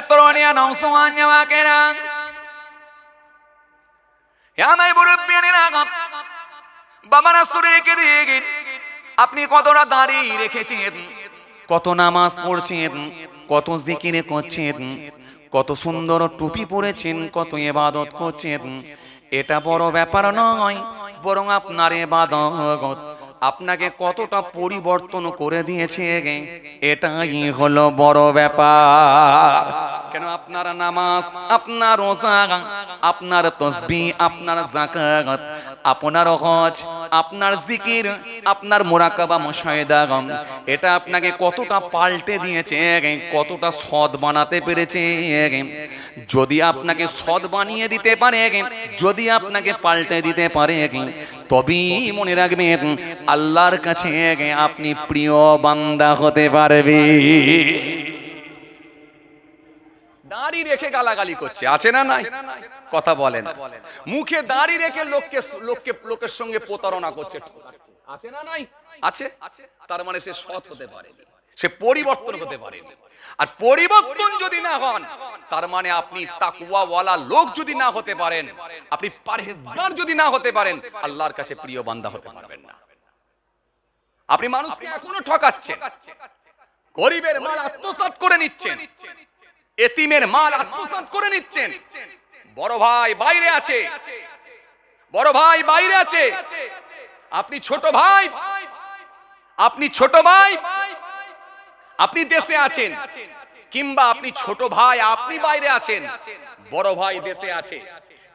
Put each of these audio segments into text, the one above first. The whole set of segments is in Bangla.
তরুণিয়া নওজওয়ান জাওয়াকেরা আমায় মুরব্বিয়ানেরা বাবারা শুনে রেখে দিয়ে আপনি কতটা দাঁড়িয়ে রেখেছেন, কত নামাজ পড়ছেন, কত জিকির করছেন, কত সুন্দর টুপি পরেছেন, কত ইবাদত করছেন। এটা বড় ব্যাপার নয়, বরং আপনার ইবাদত আপনাকে কতটা পরিবর্তন করে দিয়েছে এটাই হলো বড় ব্যাপার। কেন আপনার নামাজ, আপনার রোজা, আপনার তাসবিহ, আপনার যাকাত, আপনার হজ, আপনার জিকির, আপনার মুরাকাবা মুশাহিদা, এটা আপনাকে কতটা পাল্টে দিয়েছে, কতটা সৎ বানাতে পেরেছে। যদি আপনাকে সৎ বানিয়ে দিতে পারে, যদি আপনাকে পাল্টে দিতে পারে, তবেই মনে রাখবেন আল্লাহর কাছে আপনি প্রিয় বান্দা হতে পারবে। দাড়ি রেখে গালাগালি করছে, আছে না নাই? কথা বলেন। মুখে দাড়ি রেখে লোকের সঙ্গে প্রতারণা করছে, আছে না নাই? আছে। তার মানে সে সৎ হতে পারেনি, সে পরিবর্তন হতে পারেনি। আর পরিবর্তন যদি না হন, তার মানে আপনি তাকওয়াওয়ালা লোক যদি না হতে পারেন, আপনি পরহেজগার যদি না হতে পারেন, আল্লাহর কাছে প্রিয় বান্দা হতে পারবেন না। আপনি মানুষকে এখনো ঠকাচ্ছেন, গরিবের মাল আত্মসাৎ করে নিচ্ছেন, এতিমের মাল আত্মসাৎ করে নিচ্ছেন। বড় ভাই বাইরে আছে, বড় ভাই বাইরে আছে, আপনি ছোট ভাই, আপনি ছোট ভাই, আপনি দেশে আছেন, কিংবা আপনি ছোট ভাই আপনি বাইরে আছেন, বড় ভাই দেশে আছে।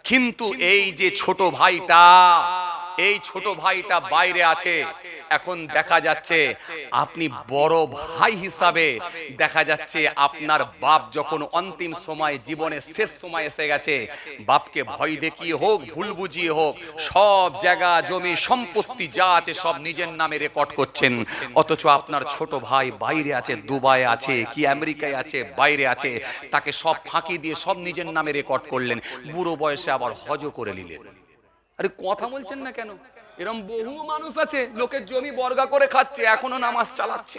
কিন্তু এই যে ছোট ভাইটা, এই ছোট ভাইটা বাইরে আছে, এখন দেখা যাচ্ছে আপনি বড় ভাই হিসাবে, দেখা যাচ্ছে আপনার বাপ যখন অন্তিম সময়, জীবনের শেষ সময় এসে গেছে, বাপকে ভয় দেখিয়ে হোক, ভুল বুঝিয়ে হোক, সব জায়গা জমি সম্পত্তি যা আছে সব নিজের নামে রেকর্ড করছেন। অথচ আপনার ছোট ভাই বাইরে আছে, দুবাই আছে, কি আমেরিকায় আছে, বাইরে আছে, তাকে সব ফাঁকি দিয়ে সব নিজের নামে রেকর্ড করলেন, বুড়ো বয়সে আবার হজও করে নিলেন। আরে কথা বলছেন না কেন? এরকম বহু মানুষ আছে, লোকের জমি বর্গা করে খাচ্ছে, এখনো নামাজ চালাচ্ছে।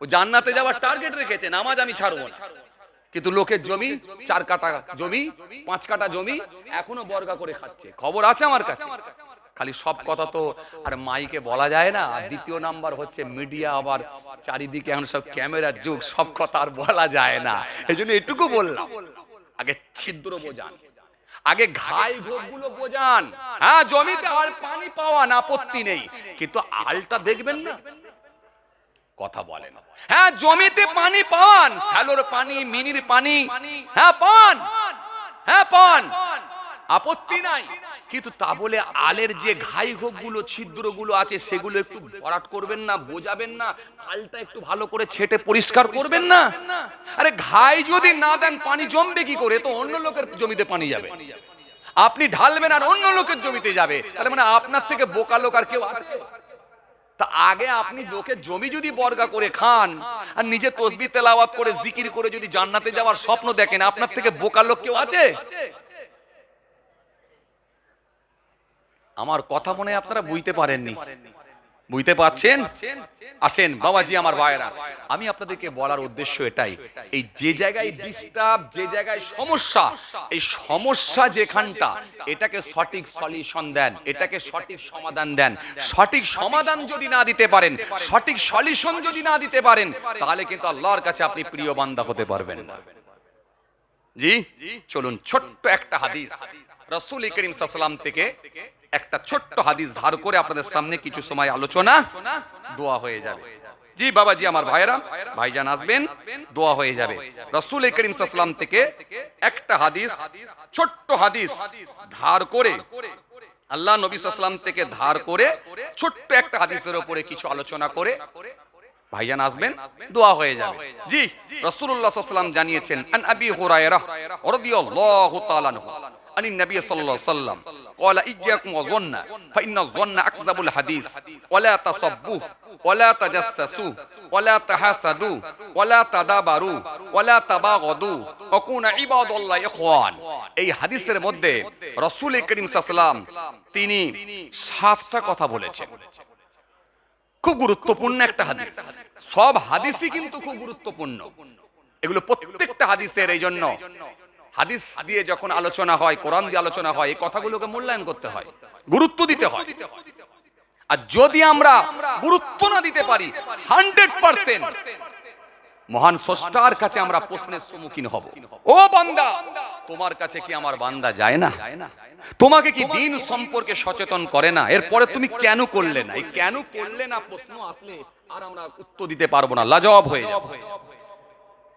ও জান্নাতে যাওয়ার টার্গেট রেখেছে, নামাজ আমি ছাড়বো না, কিন্তু লোকের জমি 4 কাঠা জমি, 5 কাঠা জমি এখনো বর্গা করে খাচ্ছে। খবর আছে আমার কাছে। খালি সব কথা তো আর মাইকে বলা যায় না। দ্বিতীয় নাম্বার হচ্ছে মিডিয়া, আবার চারিদিকে এখন সব ক্যামেরার যুগ, সব কথা আর বলা যায় না। এই জন্য এটুকু বললাম, আগে ছিদ্র বোঝান, আগে ঘাই ঘোপগুলো বোঝান। হ্যাঁ, জমিতে আর পানি পাওয়ান আপত্তি নেই, কিন্তু আলটা দেখবেন না। কথা বলেন। হ্যাঁ, জমিতে পানি পান, স্যালোর পানি, মিনির পানি, হ্যাঁ পান, হ্যাঁ পান, আপত্তি নাই। কিন্তু তা বলে আলের যে ঘাই ঘোপগুলো, ছিদ্রগুলো আছে, সেগুলো একটু ভরাট করবেন না, বোঝাবেন না, আলটা একটু ভালো করে ছেটে পরিষ্কার করবেন না? আরে ঘাই যদি না দেন পানি জমবে কি করে? তো অন্য লোকের জমিতে পানি যাবে, আপনি ঢালবেন আর অন্য লোকের জমিতে যাবে। তাহলে মানে আপনার থেকে বোকা লোক আর কেউ আছে? তা আগে আপনি লোকের জমি যদি বর্গা করে খান আর নিজে তাসবিহ তেলাওয়াত করে জিকির করে যদি জান্নাতে যাওয়ার স্বপ্ন দেখেন, আপনার থেকে বোকা লোক কেউ আছে? আমার কথা মনে আপনারা বুঝতে পারেননি, বুঝতে পারছেন? আসেন বাবাজি, আমার ভাইরা, আমি আপনাদেরকে বলার উদ্দেশ্য এটাই, এই যে জায়গায় ডিস্টার্ব, যে জায়গায় সমস্যা, এই সমস্যা যেখানটা, এটাকে সঠিক সলিউশন দেন, এটাকে সঠিক সমাধান দেন। সঠিক সমাধান যদি না দিতে পারেন, সঠিক সলিউশন যদি না দিতে পারেন, তাহলে কিন্তু আল্লাহর কাছে আপনি প্রিয় বান্দা হতে পারবেন না। জি চলুন, ছোট্ট একটা হাদিস রাসূল করিম সাল্লাল্লাহু আলাইহি ওয়াসাল্লাম থেকে, একটা ছোট্ট হাদিস ধার করে আপনাদের সামনে কিছু সময় আলোচনা, দোয়া হয়ে যাবে। জি বাবাজি, আমার ভাইরা, ভাইজান আসবেন, দোয়া হয়ে যাবে। রাসূল করিম সাল্লাল্লাহু আলাইহি ওয়াসাল্লাম থেকে একটা হাদিস, ছোট্ট হাদিস ধার করে, আল্লাহ নবী সাল্লাল্লাহু আলাইহি ওয়াসাল্লাম থেকে ধার করে ছোট্ট একটা হাদিসের উপরে কিছু আলোচনা করে ভাইজান আসবেন, দোয়া হয়ে যাবে। জি রাসূলুল্লাহ সাল্লাল্লাহু আলাইহি ওয়াসাল্লাম জানিয়েছেন, আন আবি হুরায়রা রাদিয়াল্লাহু তাআলা আনহু আনি নবী সাল্লাল্লাহু আলাইহি ওয়াসাল্লাম قال إياكم والظن فإن الظن أكذب الحديث ولا تصبوا ولا تجسسوا ولا تحاسدوا ولا تدابروا ولا تباغضوا وكونوا عباد الله إخوان। এই হাদিসের মধ্যে রাসূল করিম সাল্লাল্লাহু আলাইহি ওয়াসাল্লাম তিনি 7টা কথা বলেছেন। খুব গুরুত্বপূর্ণ একটা হাদিস, সব হাদিসই কিন্তু খুব গুরুত্বপূর্ণ। এগুলো প্রত্যেকটা হাদিসের। এই জন্য হাদিস দিয়ে যখন আলোচনা হয়, কোরআন দিয়ে আলোচনা হয়, এই কথাগুলোকে মূল্যায়ন করতে হয়, গুরুত্ব দিতে হয়। আর যদি আমরা গুরুত্ব না দিতে পারি 100% মহান স্রষ্টার কাছে আমরা প্রশ্নের সম্মুখীন হব। ও বান্দা, তোমার কাছে কি আমার বান্দা যায় না? তোমাকে কি দিন সম্পর্কে সচেতন করে না? এরপরে তুমি কেন করলে না? এই কেন করলে না প্রশ্ন আসলে আর আমরা উত্তর দিতে পারবো না, লাজবাব হয়ে যাব।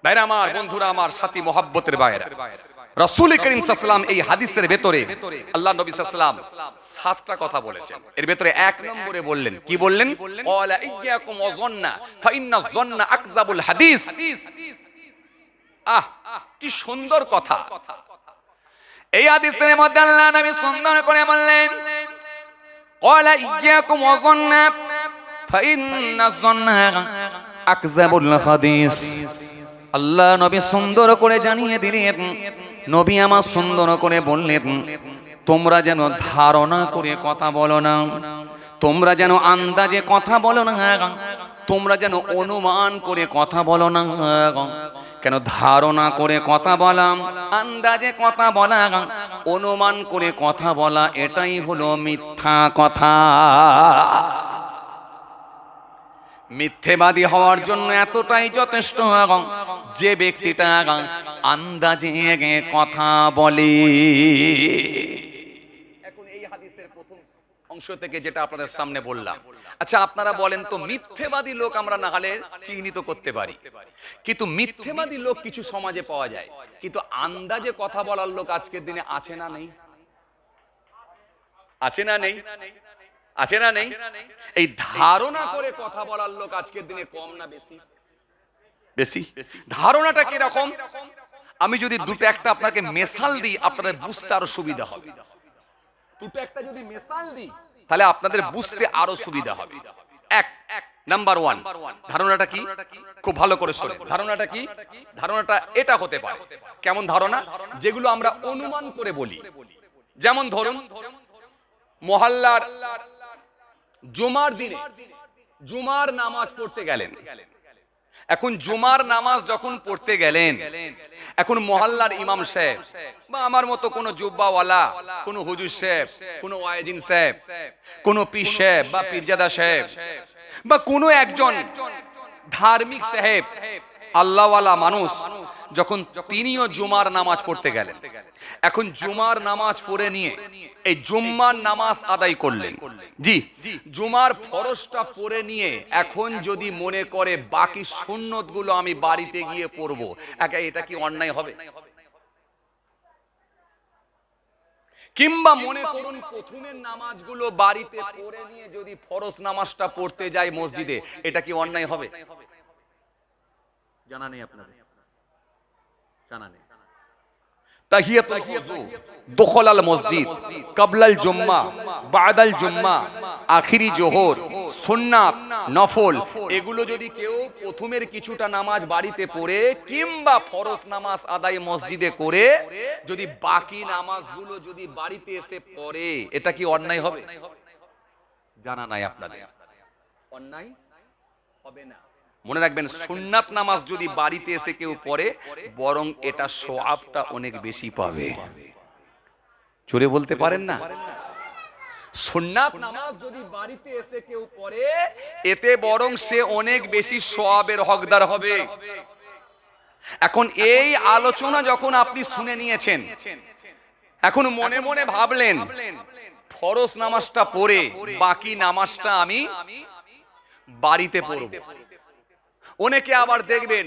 ভাইরা আমার, বন্ধুরা আমার, সাথী মহব্বতের ভাইরা, রাসূল করিম সাল্লাল্লাহু আলাইহি ওয়াসাল্লাম এই হাদিসের ভেতরে আল্লাহ নবী সাল্লাল্লাহু আলাইহি ওয়াসাল্লাম 7টা কথা বলেছেন। এর ভেতরে 1 নম্বরে বললেন, কি বললেন? ক্বালা ইয়্যাকুম ওয়া যন্না ফা ইন্না যন্না আকযাবুল হাদিস। কি সুন্দর কথা! এই হাদিসের মধ্যে আল্লাহ নবী সুন্দর করে বললেন, ক্বালা ইয়্যাকুম ওয়া যন্না ফা ইন্না যন্না আকযাবুল হাদিস। আল্লাহ নবী সুন্দর করে জানিয়ে দিলেন, নবী আমার সুন্দর করে বললেন, তোমরা যেন ধারণা করে কথা বলো না, তোমরা যেন আন্দাজে কথা বলো না, তোমরা যেন অনুমান করে কথা বলো না। কেন? ধারণা করে কথা বলা, আন্দাজে কথা বলা, অনুমান করে কথা বলা, এটাই হলো মিথ্যা কথা। মিথ্যেবাদী হওয়ার জন্য এতটাই যথেষ্ট যে ব্যক্তিটা আন্দাজে কথা বলে। এখন এই হাদিসের প্রথম অংশ থেকে যেটা আপনাদের সামনে বললাম, আচ্ছা আপনারা বলেন তো, মিথ্যেবাদী লোক আমরা না হলে চিহ্নিত করতে পারি, কিন্তু মিথ্যেবাদী লোক কিছু সমাজে পাওয়া যায়, কিন্তু আন্দাজে কথা বলার লোক আজকের দিনে আছে না নেই? আছে না নেই? আছে না নেই? এই ধারণা করে কথা বলার লোক আজকের দিনে কম না বেশি? বেশি। ধারণাটা কি রকম? আমি যদি দুটো একটা আপনাকে মেসাল দিই, আপনাদের বুঝতে আরো সুবিধা হবে। দুটো একটা যদি মেসাল দিই, তাহলে আপনাদের বুঝতে আরো সুবিধা হবে। নাম্বার 1, ধারণাটা কি? খুব ভালো করে শোনেন। ধারণাটা কি? ধারণাটা এটা হতে পারে। কেমন ধারণা? যেগুলো আমরা অনুমান করে বলি। যেমন ধরুন, মহল্লার জুমার দিনে জুমার নামাজ পড়তে গেলেন। এখন জুমার নামাজ যখন পড়তে গেলেন, এখন মহল্লার ইমাম সাহেব বা আমার মতো কোনো জুব্বাওয়ালা, কোনো হুজুর সাহেব, কোনো ওয়াইজিন সাহেব, কোনো পীর সাহেব বা পীরজাদা সাহেব বা কোনো একজন ধার্মিক সাহেব, আল্লাহওয়ালা মানুষ, যখন তিনিও জুমার নামাজ পড়তে গেলেন, এখন জুমার নামাজ পড়ে নিয়ে এই জুম্মার নামাজ আদায় করলেন। জি, জুমার ফরজটা পড়ে নিয়ে এখন যদি মনে করে বাকি সুন্নতগুলো আমি বাড়িতে গিয়ে পড়বো, এটা কি অন্যায় হবে? কিংবা মনে করুন প্রথমের নামাজগুলো বাড়িতে পড়ে নিয়ে যদি ফরজ নামাজটা পড়তে যায় মসজিদে, এটা কি অন্যায় হবে? জানা নেই আপনাদের? জানা নেই। তাহিয়াতুল ওযু, দুখুলাল মসজিদ, ক্বাবলাল জুম্মা, বাদাল জুম্মা, আখিরি জোহর, সুন্নাত, নফল, এগুলো যদি কেউ প্রথমের কিছুটা নামাজ বাড়িতে পড়ে কিংবা ফরজ নামাজ আদায় মসজিদে করে যদি বাকি নামাজগুলো যদি বাড়িতে এসে পড়ে, এটা কি অন্যায় হবে? জানা নাই আপনাদের? অন্যায় হবে না। মনে রাখবেন, সুন্নাত নামাজ যদি বাড়িতে এসে কেউ পড়ে, বরং এটা সওয়াবটা অনেক বেশি পাবে। জোরে বলতে পারেন না? সুন্নাত নামাজ যদি বাড়িতে এসে কেউ পড়ে, এতে বরং সে অনেক বেশি সওয়াবের হকদার হবে। এখন এই আলোচনা যখন আপনি শুনে নিয়েছেন, এখন মনে মনে ভাবলেন ফরজ নামাজটা পড়ে বাকি নামাজটা আমি বাড়িতে পড়ব। অনেকে আবার দেখবেন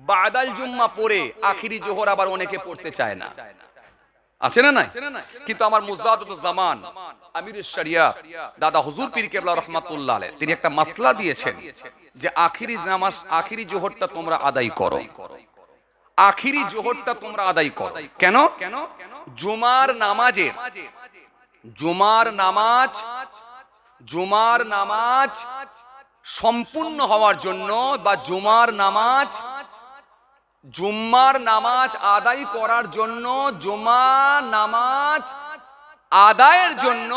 বাদাল জুম্মা পড়ে আখিরি জোহর আবার অনেকে পড়তে চায় না, আছে না নাই? কিন্তু আমার মুজাদ্দিদুজ জামান আমিরুশ শরিয়াহ দাদা হুজুর পীর কেবলা রাহমাতুল্লাহ আলাইহি তিনি একটা মাসলা দিয়েছেন যে আখিরি নামাজ, আখিরি জোহরটা তোমরা আদায় করো, আখিরি জোহরটা তোমরা আদায় করো। কেন? জুমার নামাজের জুমার নামাজ সম্পূর্ণ হওয়ার জন্য বা জুম্মার নামাজ আদায় করার জন্য, জুমার নামাজ আদায়ের জন্য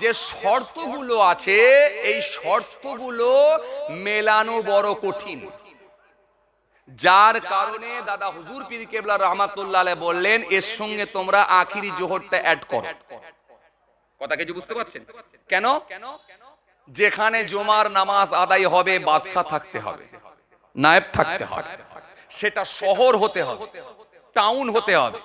যে শর্তগুলো আছে, এই শর্তগুলো মেলানো বড় কঠিন। যার কারণে দাদা হুজুর পীর কেবলা রহমাতুল্লাহ আলাইহি বললেন এর সঙ্গে তোমরা আখিরি জোহরটা অ্যাড করো। কথা কি বুঝতে পারছেন? কেন? যেখানে জুমার নামাজ আদায় হবে বাদশা থাকতে হবে, নায়েব থাকতে হবে, সেটা শহর হতে হবে, টাউন হতে হবে।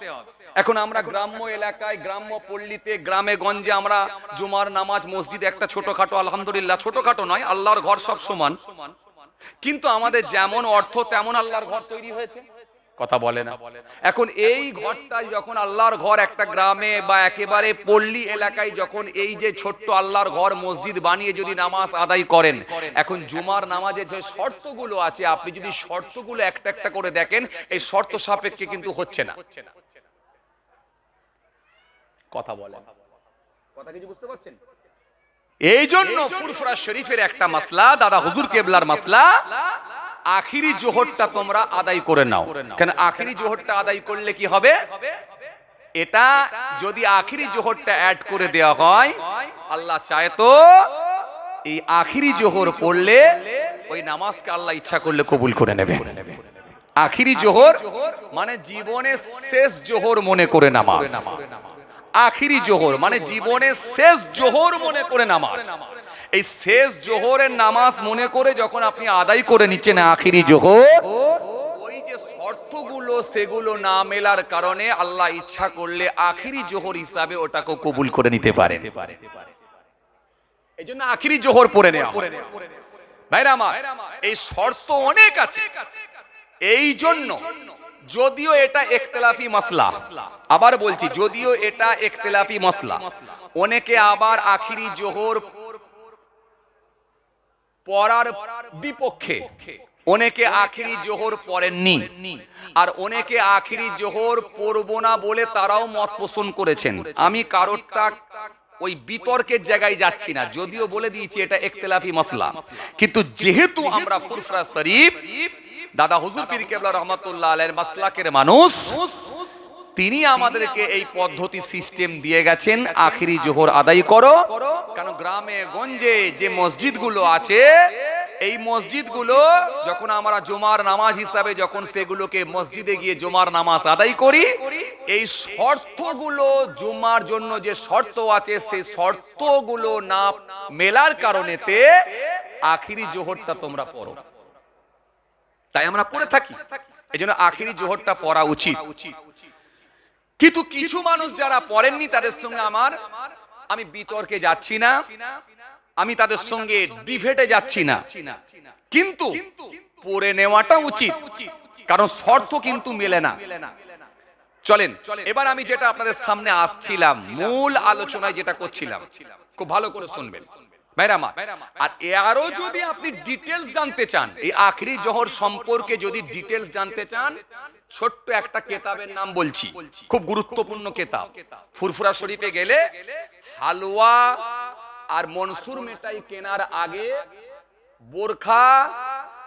এখন আমরা গ্রাম্য এলাকায়, গ্রাম্য পল্লীতে, গ্রামে গঞ্জে আমরা জুমার নামাজ মসজিদে একটা ছোটখাটো, আলহামদুলিল্লাহ ছোটখাটো নয়, আল্লাহর ঘর সব সমান, কিন্তু আমাদের যেমন অর্থ তেমন আল্লাহর ঘর তৈরি হয়েছে। কথা বলে না? এখন এই ঘরটা যখন আল্লাহর ঘর একটা গ্রামে বা একেবারে পল্লী এলাকায় যখন এই যে ছোট্ট আল্লাহর ঘর মসজিদ বানিয়ে যদি নামাজ আদায় করেন, এখন জুমার নামাজে যে শর্তগুলো আছে আপনি যদি শর্তগুলো একটা একটা করে দেখেন এই শর্ত সাপেক্ষে কিন্তু হচ্ছে না। কথা বলে, কথা কিছু বুঝতে পারছেন? এই জন্য ফুরফুরা শরীফের একটা মাসলা, দাদা হুজুর কেবলার মাসলা, আখিরি জোহরটা তোমরা আদায় করে নাও। কেন আখিরি জোহরটা আদায় করলে কি হবে? এটা যদি আখিরি জোহরটা অ্যাড করে দেওয়া হয়, আল্লাহ চায় তো এই আখিরি জোহর পড়লে ওই নামাজকে আল্লাহ ইচ্ছা করলে কবুল করে নেবে। আখিরি জোহর মানে জীবনের শেষ জোহর মনে করে নামাজ। আখিরি জোহর মানে জীবনের শেষ জোহর মনে করে নামাজ। এই শেষ জোহরের নামাজ মনে করে যখন আপনি আদায় করে নিচ্ছেন আখিরি জোহর, ওই যে শর্তগুলো সেগুলো না মেলার কারণে আল্লাহ ইচ্ছা করলে আখিরি জোহর হিসাবে ওটাকে কবুল করে নিতে পারে। এই জন্য আখিরি জোহর পড়ে নেওয়া। ভাইরা আমার, এই শর্ত অনেক আছে। এই জন্য যদিও এটা ইখতিলাফি মাসলা, আবার বলছি যদিও এটা ইখতিলাফি মাসলা, অনেকে আবার আখিরি জোহর পড়ার বিপক্ষে, অনেকে আখিরি জোহর পড়েননি, আর অনেকে আখিরি জোহর পড়বো না বলে তারাও মত পোষণ করেছেন। আমি কারোরটা ওই বিতর্কের জায়গায় যাচ্ছি না, যদিও বলে দিয়েছি এটা ইখতিলাফি মাসলা, কিন্তু যেহেতু আমরা ফুরফুরা শরীফ দাদা হুজুর পীর কেবলা রহমাতুল্লাহ আলাইহির মাসলাকের মানুষ, তিনি আমাদেরকে এই পদ্ধতি সিস্টেম দিয়ে গেছেন আখিরি জোহর আদায় করো। কারণ গ্রামে গঞ্জে যে মসজিদগুলো আছে, এই মসজিদগুলো যখন আমরা জুমার নামাজ হিসাবে যখন সেগুলোকে মসজিদে গিয়ে জুমার নামাজ আদায় করি, এই শর্তগুলো জুমার জন্য যে শর্ত আছে সেই শর্তগুলো না মেলার কারণেতে আখিরি জোহরটা তোমরা পড়ো, তাই আমরা পড়ে থাকি। এই জন্য আখিরি জোহরটা পড়া উচিত। কিন্তু কিছু মানুষ যারা পড়েননি তাদের সঙ্গে আমি বিতর্কে যাচ্ছি না, আমি তাদের সঙ্গে ডিবেটে যাচ্ছি না, কিন্তু পড়ে নেওয়াটা উচিত, কারণ শর্ত কিন্তু মেলে না। চলেন এবার আমি যেটা আপনাদের সামনে আসছিলাম, মূল আলোচনায় যেটা করছিলাম, খুব ভালো করে শুনবেন ভাইরা আমার। আর আরো যদি আপনি ডিটেলস জানতে চান, এই আখিরি জোহর সম্পর্কে যদি ডিটেলস জানতে চান, ছোট্ট একটা কেতাবের নাম বলছি, খুব গুরুত্বপূর্ণ কেতাব। ফুরফুরা শরীফে গেলে হালুয়া আর মনসুর মিঠাই কেনার আগে, বোরখা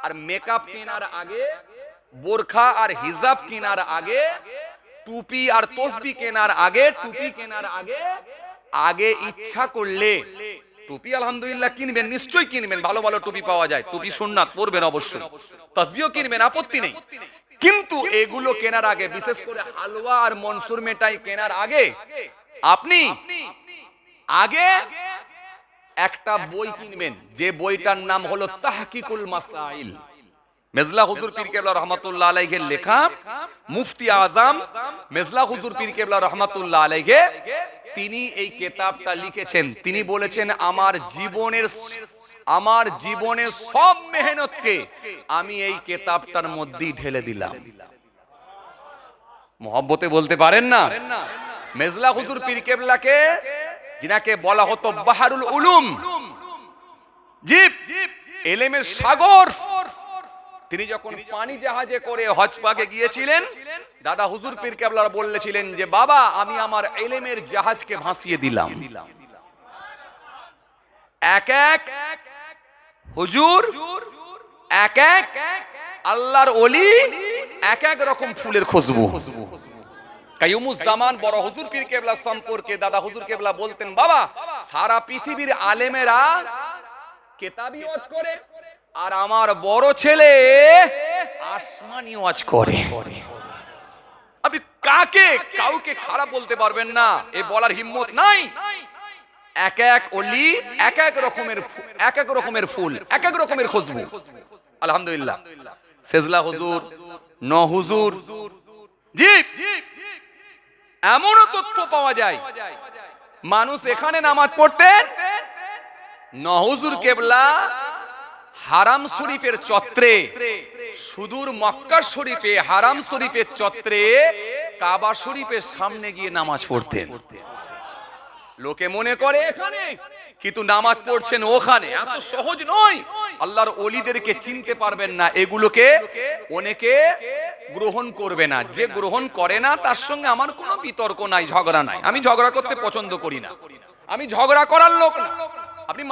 আর মেকআপ কেনার আগে, বোরখা আর হিজাব কেনার আগে, টুপি আর তসবি কেনার আগে, টুপি কেনার আগে আগে ইচ্ছা করলে টুপি আলহামদুলিল্লাহ কিনবেন, নিশ্চয়ই কিনবেন, ভালো ভালো টুপি পাওয়া যায়, টুপি সুন্নাত পরবেন অবশ্যই, তসবিও কিনবেন, আপত্তি নেই। কিন্তু এগুলো কেনার আগে, বিশেষ করে হালুয়া আর মনসুর মিঠাই কেনার আগে আপনি আগে একটা বই কিনবেন, যে বইটার নাম হলো তাহকিকুল মাসাইল। মেজলা হুজুর পীর কেবলা রহমাতুল্লাহ আলাইহির লেখা, মুফতি আজম মেজলা হুজুর পীর কেবলা রহমাতুল্লাহ আলাইহি তিনি এই কিতাবটা লিখেছেন। তিনি বলেছেন আমার জীবনের সব মেহনতকে আমি এই কিতাবটার মধ্যেই ঢেলে দিলাম। মোহব্বতে বলতে পারেন না? মেজলা হুজুর পীর কেবলাকে, যিনাকে বলা হতো বাহারুল উলুম, জীব এলেমের সাগর, তিনি যখন পানি জাহাজে করে হজ পাকে গিয়েছিলেন, দাদা হুজুর পীর কেবলা বলেছিলেন যে বাবা আমি আমার এলেমের জাহাজকে ভাসিয়ে দিলাম। এক এক হুজুর, এক এক আল্লাহর ওলি, এক এক রকম ফুলের খুশবু। কাইয়ুমুজ্জামান বড় হুজুর পীর কেবলা সম্পর্কে দাদা হুজুর কেবলা বলতেন, বাবা সারা পৃথিবীর আলেমেরা কেতাবি ওয়াজ করে, আর আমার বড় ছেলে আসমানি ওয়াজ করে। আপনি কাউকে খারাপ বলতে পারবেন না, এ বলার হিম্মত নাই। এক এক ওলি এক এক রকমের ফুল, এক এক রকমের খুশবু। আলহামদুলিল্লাহ, সেজলা হুজুর, ন হুজুর, জি এমনও তথ্য পাওয়া যায় মানুষ এখানে নামাজ পড়তেন, ন হুজুর কেবলা হারাম শরীফের চত্বরে, সুদূর মক্কা শরীফে হারাম শরীফের চত্বরে কাবা শরীফের সামনে গিয়ে নামাজ পড়তেন। লোকে মনে করে এখানে, কিন্তু নামাজ পড়ছেন ওখানে। এত সহজ নয়। আল্লাহর ওলিদেরকে চিনতে পারবেন না, এগুলোকে অনেকে গ্রহণ করবে না। যে গ্রহণ করে না তার সঙ্গে আমার কোনো বিতর্ক নাই, ঝগড়া নাই। আমি ঝগড়া করতে পছন্দ করি না, আমি ঝগড়া করার লোক না। আপনি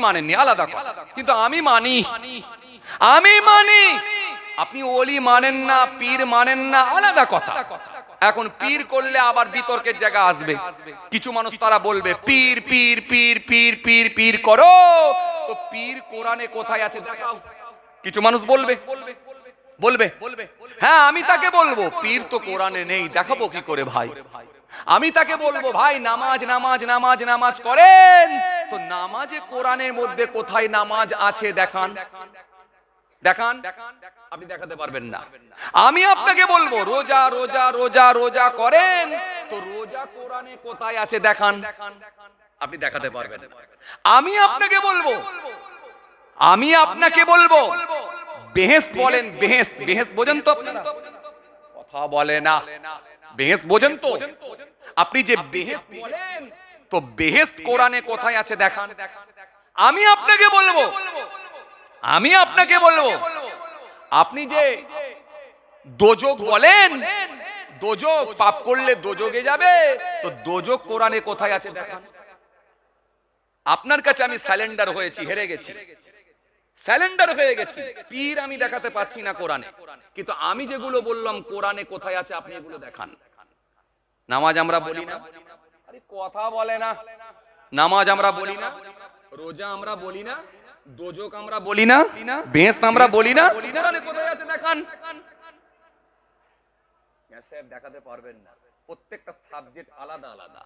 মানেননি আলাদা কথা, কিন্তু আমি মানি। আপনি ওলি মানেন না, পীর মানেন না, আলাদা কথা। এখন পীর করলে আবার বিতর্কের জায়গা আসবে। কিছু মানুষ তারা বলবে পীর পীর পীর পীর পীর পীর করো, তো পীর কোরআনে কোথায় আছে দেখাও। কিছু মানুষ বলবে হ্যাঁ, আমি তাকে বলবো পীর তো কোরআনে নেই, দেখাবো কি করে ভাই? আমি তাকে বলবো ভাই নামাজ নামাজ নামাজ নামাজ করেন, তো নামাজে কোরআনের মধ্যে কোথায় নামাজ আছে দেখান। আপনি দেখাতে পারবেন না। আমি আপনাকে বলবো রোজা রোজা রোজা রোজা করেন, তো রোজা কোরআনে কোথায় আছে দেখান। আপনি দেখাতে পারবেন। আমি আপনাকে বলবো বেহেশত বলেন, বেহেশত বোঝেন তো আপনারা? কথা বলে না। বেহেশত বোঝেন তো? আপনি যে বেহেশত বলেন, তো বেহেশত কোরআনে কোথায় আছে দেখান। আমি আপনাকে বলবো আপনি যে দোজক বলেন, দোজক পাপ করলে দোজকে যাবে, তো দোজক কোরআনে কোথায় আছে দেখান। আপনার কাছে আমি স্যালেন্ডার হয়েছি, হেরে গেছি, স্যালেন্ডার হয়ে গেছি। পীর আমি দেখাতে পাচ্ছি না কোরআনে, কিন্তু আমি যেগুলো বললাম কোরআনে কোথায় আছে আপনি এগুলো দেখান। নামাজ আমরা বলি না, আরে কথা বলে না। নামাজ আমরা বলি না, রোজা আমরা বলি না, দোজক আমরা বলি না, বেহেশত আমরা বলি না, কোরআনে কোথায় আছে দেখান। সাহেব দেখাতে পারবেন না। প্রত্যেকটা সাবজেক্ট আলাদা আলাদা।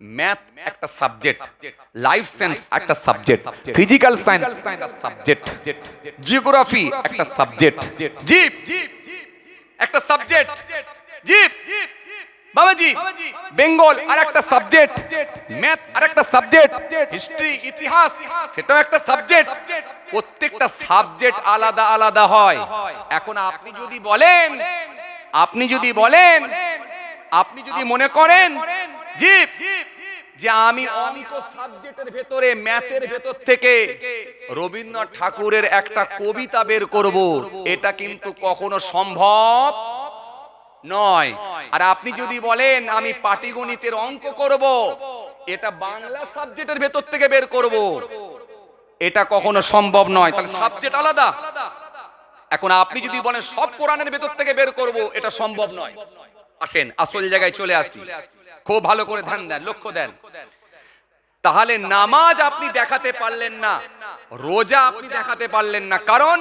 ম্যাথ একটা সাবজেক্ট, লাইফ সায়েন্স একটা সাবজেক্ট, ফিজিক্যাল সায়েন্স একটা সাবজেক্ট, জিওগ্রাফি একটা সাবজেক্ট, জীব একটা সাবজেক্ট, জীব বাবাজি, বেঙ্গল আর একটা সাবজেক্ট, ম্যাথ আর একটা সাবজেক্ট, হিস্ট্রি ইতিহাস সেটাও একটা সাবজেক্ট। প্রত্যেকটা সাবজেক্ট আলাদা আলাদা হয়। এখন আপনি যদি মনে করেন যে আমি অঙ্ক সাবজেক্টের ভেতরে, ম্যাথের ভেতর থেকে রবীন্দ্রনাথ ঠাকুরের একটা কবিতা বের করব, এটা কিন্তু কখনো সম্ভব নয়। আর আপনি যদি বলেন আমি পাটিগণিতের অঙ্ক করব, এটা বাংলা সাবজেক্টের ভেতর থেকে বের করব, এটা কখনো সম্ভব নয়। তাহলে সাবজেক্ট আলাদা। এখন আপনি যদি বলেন সব কোরআনের ভেতর থেকে বের করব, এটা সম্ভব নয়। আসেন আসল জায়গায় চলে আসি, খুব ভালো করে ধ্যান দেন, লক্ষ্য দেন। তাহলে নামাজ আপনি দেখাতে পারলেন না, রোজা আপনি দেখাতে পারলেন না, কারণ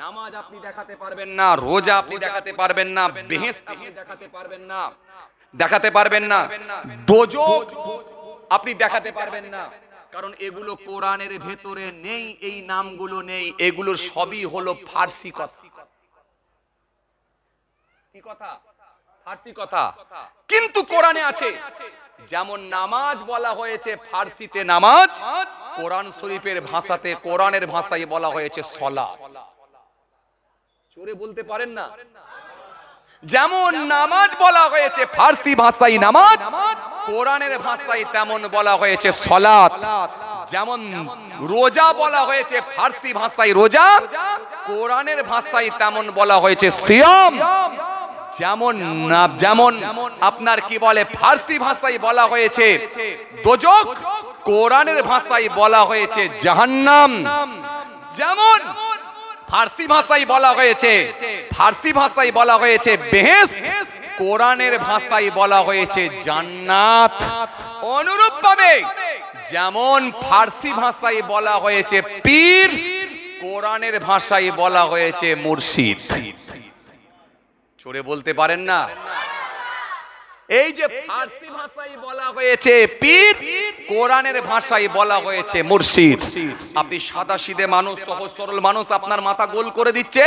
নামাজ আপনি দেখাতে পারবেন না, রোজা আপনি দেখাতে পারবেন না, বেহেশত আপনি দেখাতে পারবেন না, দোজক আপনি দেখাতে পারবেন না, কারণ এগুলো কোরআনের ভেতরে নেই, এই নামগুলো নেই, এগুলো সবই হলো ফারসি কথা। কি কথা? ফারসি কথা। কিন্তু কোরআনে আছে। যেমন নামাজ বলা হয়েছে ফারসিতে নামাজ, কোরআন শরীফের ভাষাতে, কোরআনের ভাষায় বলা হয়েছে সালাত। জোরে বলতে পারেন না? যেমন নামাজ বলা হয়েছে ফারসি ভাষায় নামাজ, কোরআনের ভাষায় তেমন বলা হয়েছে সালাত। যেমন রোজা বলা হয়েছে ফারসি ভাষায় রোজা, কোরআনের ভাষায় তেমন বলা হয়েছে সিয়াম। যেমন আপনার কি বলে ফারসি ভাষায় বলা হয়েছে দোজক, কোরআনের ভাষায় বলা হয়েছে জাহান্নাম। যেমন ফারসি ভাষায় বলা হয়েছে বেহেশত, কোরআনের ভাষায় বলা হয়েছে জান্নাত। অনুরূপভাবে যেমন ফারসি ভাষায় বলা হয়েছে পীর, কোরআনের ভাষায় বলা হয়েছে মুর্শিদ। চোরে বলতে পারেন না? এই যে ফার্সি ভাষায় বলা হয়েছে পীর, কোরআনের ভাষায় বলা হয়েছে মুর্শিদ। আপনি সাদাসিধে মানুষ, সহজ সরল মানুষ, আপনার মাথা গোল করে দিচ্ছে,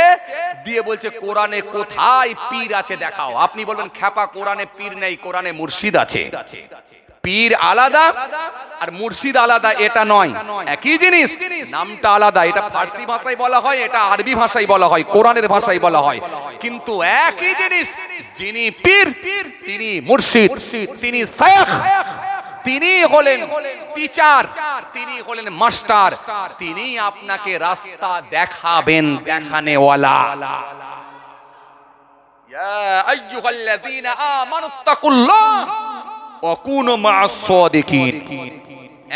দিয়ে বলছে কোরআনে কোথায় পীর আছে দেখাও। আপনি বলবেন খ্যাপা কোরআনে পীর নেই, কোরআনে মুর্শিদ আছে। পীর আলাদা আর মুর্শিদ আলাদা, এটা নয়, একই জিনিস, নামটা আলাদা। এটা ফার্সি ভাষায় বলা হয়, এটা আরবি ভাষায় বলা হয়, কোরআনের ভাষায় বলা হয়, কিন্তু একই জিনিস। যিনি পীর তিনি মুর্শিদ, তিনি শায়খ, তিনি হলেন টিচার, তিনি হলেন মাস্টার, তিনি আপনাকে রাস্তা দেখাবেন, দেখানেওয়ালা। ইয়া আইয়ুহাল্লাযীনা আমানুত্তাকুল্লাহ ওয়া কুনু মা'আস সাদিকিন।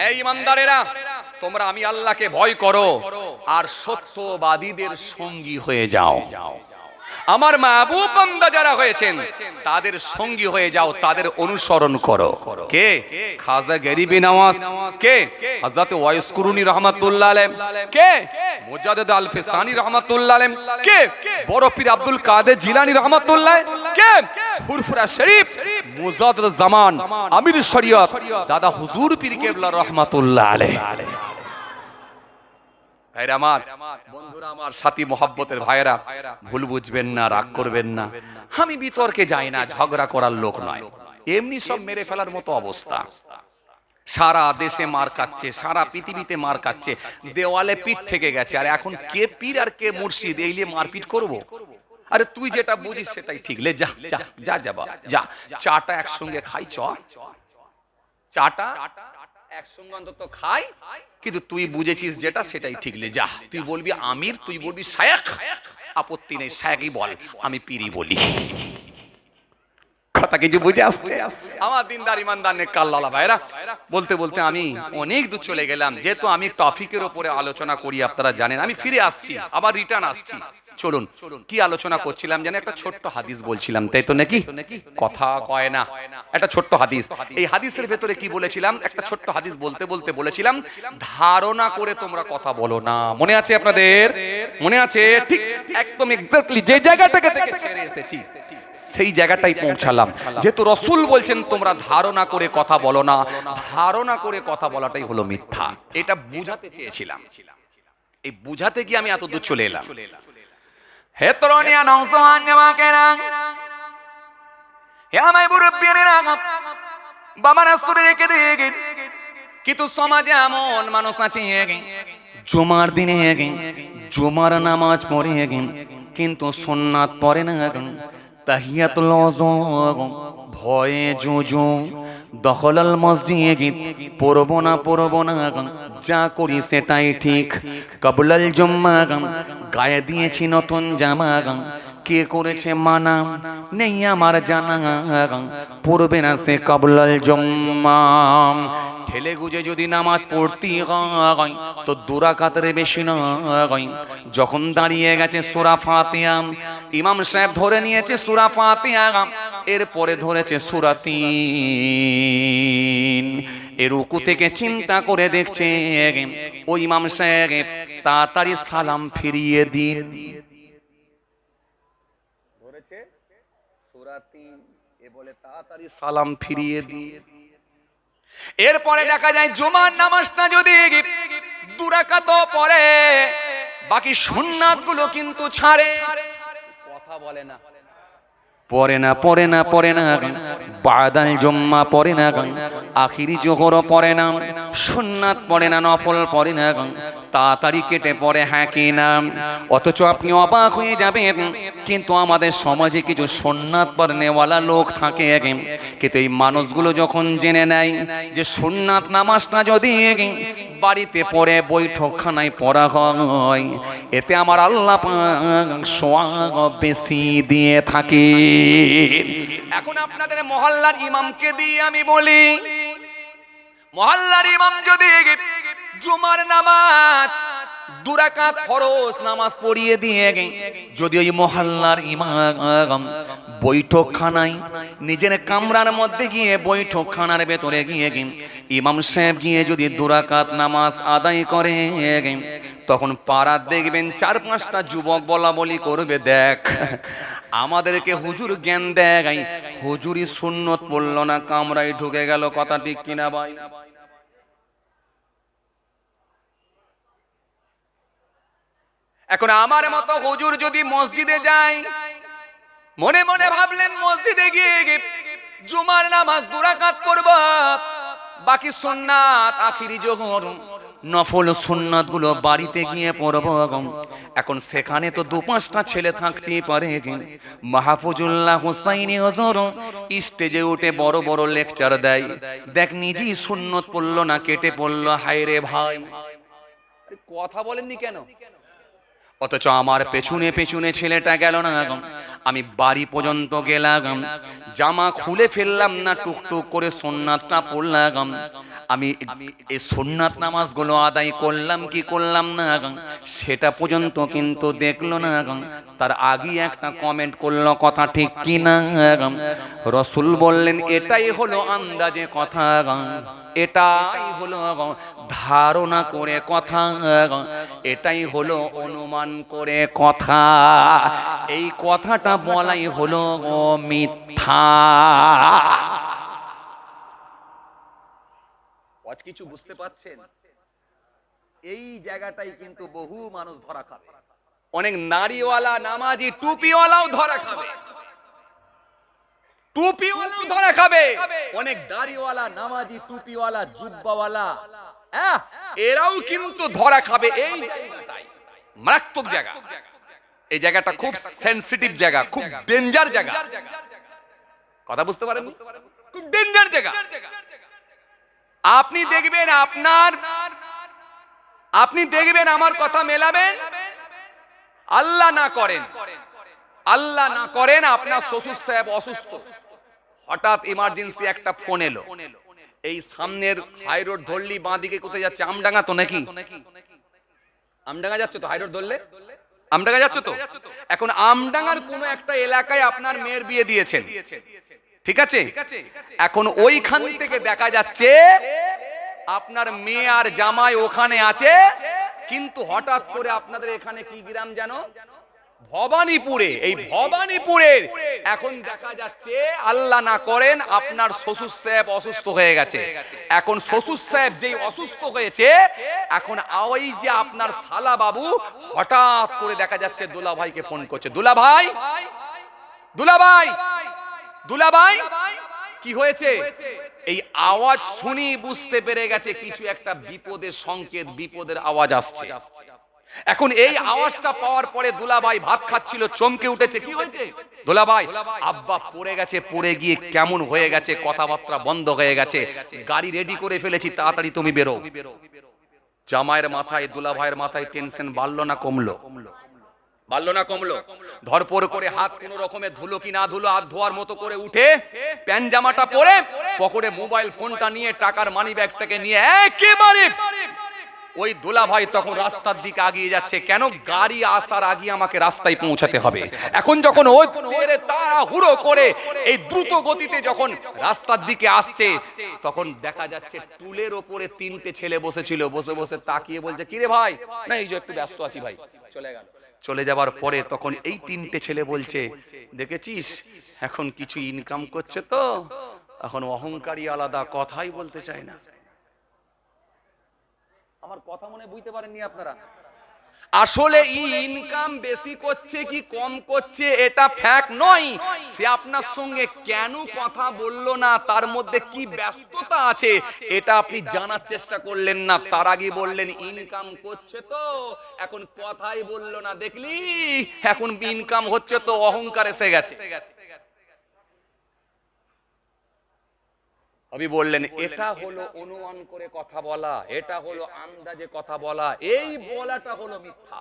এই ইমানদারেরা, তোমরা আমি আল্লাহকে ভয় করো আর সত্যবাদীদের সঙ্গী হয়ে যাও। আমার মাহবুব বান্দা যারা হয়েছেন তাদের সঙ্গী হয়ে যাও, তাদের অনুসরণ করো। কে? খাজা গরিবি নওয়াজ, কে? হযরত ওয়াইস কুরুনি রাহমাতুল্লাহ আলাইহি, কে? মুজাদ্দিদ আল ফিসানি রাহমাতুল্লাহ আলাইহি, কে? বড় পীর আব্দুল কাদের জিলানী রাহমাতুল্লাহ, কে? ফুরফুরা শরীফ মুজাদ্দিদ জামান আমির শরীয়ত দাদা হুজুর পীর কেবলা রাহমাতুল্লাহ আলাইহি। ভাইরা আমার, বন্ধুরা আমার, সাথী মোহাব্বতের ভাইরা, ভুল বুঝবেন না, রাগ করবেন না। আমি বিতর্কে যাই না, ঝগড়া করার লোক নয়, এমনি সব মেরে ফেলার মতো অবস্থা। সারা দেশে মার খাচ্ছে, সারা পৃথিবীতে মার খাচ্ছে, দেওয়ালে পিঠ থেকে গেছে। আর এখন কে পীর আর কে মুর্শিদ এই নিয়ে মারপিট করবো? আরে তুই যেটা বুঝিস সেটাই ঠিক, লে যা যা যা যাবা যা, চাটা একসঙ্গে খাই, চাটা একসঙ্গে অন্তত খাই, কিন্তু তুই বুঝেছিস যেটা সেটাই ঠিক, লে যা। তুই বলবি আমির, তুই বলবি শায়খ, আপত্তি নেই, শায়খই বল, আমি পীরই বলি। কথা কিছু বুঝে আসছে? আমার দিনদার ইমানদার নেক আল্লাহ ভাইরা, বলতে বলতে আমি অনেক দূর চলে গেলাম। যেহেতু আমি টপিকের উপরে আলোচনা করি, আপনারা জানেন, আমি ফিরে আসছি, আবার রিটার্ন আসছি। চলুন, কি আলোচনা করছিলাম জানেন? একটা ছোট্ট হাদিস বলছিলাম, তাই তো নাকি? কথা কয় না, একটা ছোট্ট হাদিস। এই হাদিসের ভেতরে কি বলেছিলাম? একটা ছোট্ট হাদিস বলতে বলতে বলেছিলাম, ধারণা করে তোমরা কথা বলো না। মনে আছে আপনাদের? মনে আছে? ঠিক একদম এক্স্যাক্টলি যে জায়গাটাকে থেকে ছেড়ে এসেছি সেই জায়গাটাই পৌঁছালাম। যেহেতু রাসূল বলছেন তোমরা ধারণা করে কথা বলো না, ধারণা করে কথা বলাটাই হলো মিথ্যা। এটা বুঝাতে চেয়েছিলাম, এই বুঝাতে গিয়ে আমি এত দূর চলে এলাম। হে তরুণিয়া নওজওয়ান জামাকেরা, হে আমার মুরব্বিয়েরা, বাবার আসরে রেখে দিয়ে, কিন্তু সমাজে এমন মানুষ আছে জুমার দিনে জুমার নামাজ পড়ে কিন্তু সুন্নাত পড়ে না, তাহিয়াতুল ওযু ভয়ে জুজু, দখলাল মসজিদ পড়বো না, যা করি সেটাই ঠিক। কবলাল জুম্মা গায়ে দিয়েছি নতুন জামা, কে করেছে মানা নেই আমার জানা, পড়বে না সে কবলাল জুম্মা। ঠেলে গুজে যদি নামাজ পড়তি হয় তো 2 রাকাতের বেশি নয়। যখন দাঁড়িয়ে গেছে সূরা ফাতিহা, ইমাম সাহেব ধরে নিয়েছে সূরা ফাতিহা, এরপরে ধরেছে সূরা 3। এর রুকু থেকে চিন্তা করে দেখছে ওই ইমাম সাহেব তাড়াতাড়ি সালাম ফিরিয়ে দিন, ধরেছে সূরা 3, এ বলে তাড়াতাড়ি সালাম ফিরিয়ে দিন। এরপরে দেখা যায় জুমার নামাজটা যদি 2 রাকাত পড়ে, বাকি সুন্নাত গুলো কিন্তু ছাড়ে, কথা বলে না, পড়ে না, বাদাল জুম্মা পড়ে না, আখিরি জোহর পড়ে না, সুন্নাত পড়ে না, নফল পড়ে না, তাড়াতাড়ি কেটে পড়ে, হ্যাঁ কি না? অথচ আপনি অবাক হয়ে যাবেন, কিন্তু আমাদের সমাজে কিছু সুন্নাত পড়নেওয়ালা লোক থাকে, কিন্তু এই মানুষগুলো যখন জেনে নেয় যে সুন্নাত নামাজটা যদি বাড়িতে পড়ে বৈঠকখানায় পড়া হয়, এতে আমার আল্লাহ পাক সওয়াব বেশি দিয়ে থাকে। এখন আপনাদের মহল্লার ইমামকে দিয়ে আমি বলি, মহল্লার ইমাম যদি জুমার নামাজ 2 রাকাত ফরজ নামাজ পড়িয়ে দিয়ে যদি ওই মহল্লার ইমাম বৈঠকখানায় নিজের কামরার মধ্যে গিয়ে বৈঠকখানার ভেতরে গিয়ে ইমাম সাহেব গিয়ে যদি 2 রাকাত নামাজ আদায় করে, তখন পাড়ার দেখবেন 4-5টা যুবক বলা বলি করবে, দেখ আমাদেরকে হুজুর জ্ঞান দেয়, হুজুরি সুন্নত পড়লো না, কামরায় ঢুকে গেল। কথা ঠিক কিনা ভাই? এখন আমার মতো হুজুর যদি মসজিদে যায়, মনে মনে ভাবলেন মসজিদে গিয়ে জুমার নামাজ 2 রাকাত পড়ব, বাকি সুন্নাত আখিরি জোহর নফল সুন্নাত গুলো বাড়িতে গিয়ে পড়ব। এখন সেখানে তো 2-5টা ছেলে থাকতেই পারে। মাহফুজুল্লাহ হুসাইনি হুজুর স্টেজে উঠে বড় বড় লেকচার দেয়, দেখ নিজেই সুন্নত পড়লো না, কেটে পড়লো। হায় রে ভাই, কথা বলেননি কেন? অথচ আমার পেছনে পেছনে ছেলেটা গেল না। আমি বাড়ি পর্যন্ত গেলাম, জামা খুলে ফেললাম না, টুকটুক করে সুন্নাতটা পড়লাম। আমি এই সুন্নাত নামাজগুলো আদায় করলাম কি করলাম না সেটা পর্যন্ত কিন্তু দেখলো না। তার আগে একটা কমেন্ট করলো, কথা ঠিক কি না? রাসূল বললেন এটাই হলো আন্দাজে কথা, এটাই হলো ধারণা করে কথা, এটাই হলো অনুমান করে কথা। এই কথাটা বলাই হলো মিথ্যা। আজ কিছু বুঝতে পারছেন? এই জায়গাটাই কিন্তু বহু মানুষ ধরা খাবে। অনেক নারীওয়ালা নামাজি টুপিওয়ালাও ধরা খাবে, টুপিওয়ালাও ধরা খাবে। অনেক দাড়িওয়ালা নামাজি টুপিওয়ালা জুব্বাওয়ালা এরাও কিন্তু ধরা খাবে। এই জায়গাটাই মারাত্মক জায়গা। এই জায়গাটা খুব সেনসিটিভ জায়গা, খুব ডেঞ্জার জায়গা। কথা বুঝতে পারেন? খুব ডেঞ্জার জায়গা। আপনি দেখবেন আপনি দেখবেন আমার কথা মেলাবেন, আল্লাহ না করেন, আল্লাহ না করেন আপনার শ্বশুর সাহেব অসুস্থ, হঠাৎ ইমার্জেন্সি একটা ফোন এলো, এই সামনের হাই রোড ধরলি বাঁ দিকে কোথায় যাচ্ছে? আমডাঙ্গা তো নাকি? আমডাঙ্গা যাচ্ছে তো? হাই রোড ধরলে আমডাঙ্গা যাচ্ছে তো? এখন আমডাঙ্গার কোন একটা এলাকায় আপনার মেয়ের বিয়ে দিয়েছেন, ঠিক আছে? এখন ওইখান থেকে দেখা যাচ্ছে আপনার মেয়ে আর জামাই ওখানে আছে, কিন্তু হঠাৎ করে আপনাদের এখানে কি গ্রাম জানো? ভবানীপুরে। এই ভবানীপুরের এখন দেখা যাচ্ছে আল্লাহ না করেন আপনার শ্বশুর সাহেব অসুস্থ হয়ে গেছে। এখন শ্বশুর সাহেব যেই অসুস্থ হয়েছে, এখন ওই যে আপনার শালা বাবু হঠাৎ করে দেখা যাচ্ছে দুলা ভাইকে ফোন করছে, দুলা ভাই, দুলা ভাই, দুলা ভাই, কি হয়েছে? এই আওয়াজ শুনি বুঝতে পেরে গেছে কিছু একটা বিপদের সংকেত, বিপদের আওয়াজ আসছে। এখন এই আওয়াজটা পাওয়ার পরে দুলাভাই ভাত খাচ্ছিল, চমকে উঠেছে। কি হয়েছে? দুলাভাই, আব্বা পড়ে গেছে, পড়ে গিয়ে কেমন হয়ে গেছে, কথাবার্তা বন্ধ হয়ে গেছে, গাড়ি রেডি করে ফেলেছি, তাড়াতাড়ি তুমি বেরো। জামাইয়ের মাথায়, দুলাভাইয়ের মাথায় টেনশন বাড়লো না কমলো? বাড়লো না কমলো? ধরপর করে হাত কোন রকমের ধুলো কি না ধুলো, হাত ধোয়ার মতো করে উঠে প্যান্ট জামাটা পরে পকেটে মোবাইল ফোনটা নিয়ে টাকার মানি ব্যাগটাকে নিয়ে একেবারে ওই দুলা ভাই তখন রাস্তার দিকে আগিয়ে যাচ্ছে। কেন? গাড়ি আসার আগে আমাকে রাস্তায় পৌঁছাতে হবে। এখন যখন ওই তাড়াহুড়ো করে এই দ্রুত গতিতে যখন রাস্তার দিকে আসছে, তখন দেখা যাচ্ছে টুলের ওপরে 3টে ছেলে বসেছিল, বসে বসে তাকিয়ে বলছে, কিরে ভাই? না, এই যে একটু ব্যস্ত আছি ভাই। চলে গেল। চলে যাবার পরে তখন এই 3টে ছেলে বলছে, দেখেছিস এখন কিছু ইনকাম করছে তো, এখন অহংকারী আলাদা, কথাই বলতে চায় না। আমার কথা মনে বুঝতে পারেননি আপনারা? আসলে ইনকাম বেশি করছে কি কম করছে এটা ফ্যাক্ট নয়, সে আপনার সঙ্গে কেন কথা বললো না, তার মধ্যে কি ব্যস্ততা আছে এটা আপনি জানার চেষ্টা করলেন না। তার আগে বললেন ইনকাম করছে তো, এখন কথাই বললো না, দেখলি এখন ইনকাম হচ্ছে তো, অহংকার এসে গেছে। আমি বললেন এটা হলো অনুমান করে কথা বলা, এটা হলো আন্দাজে কথা বলা, এই বলাটা হলো মিথ্যা।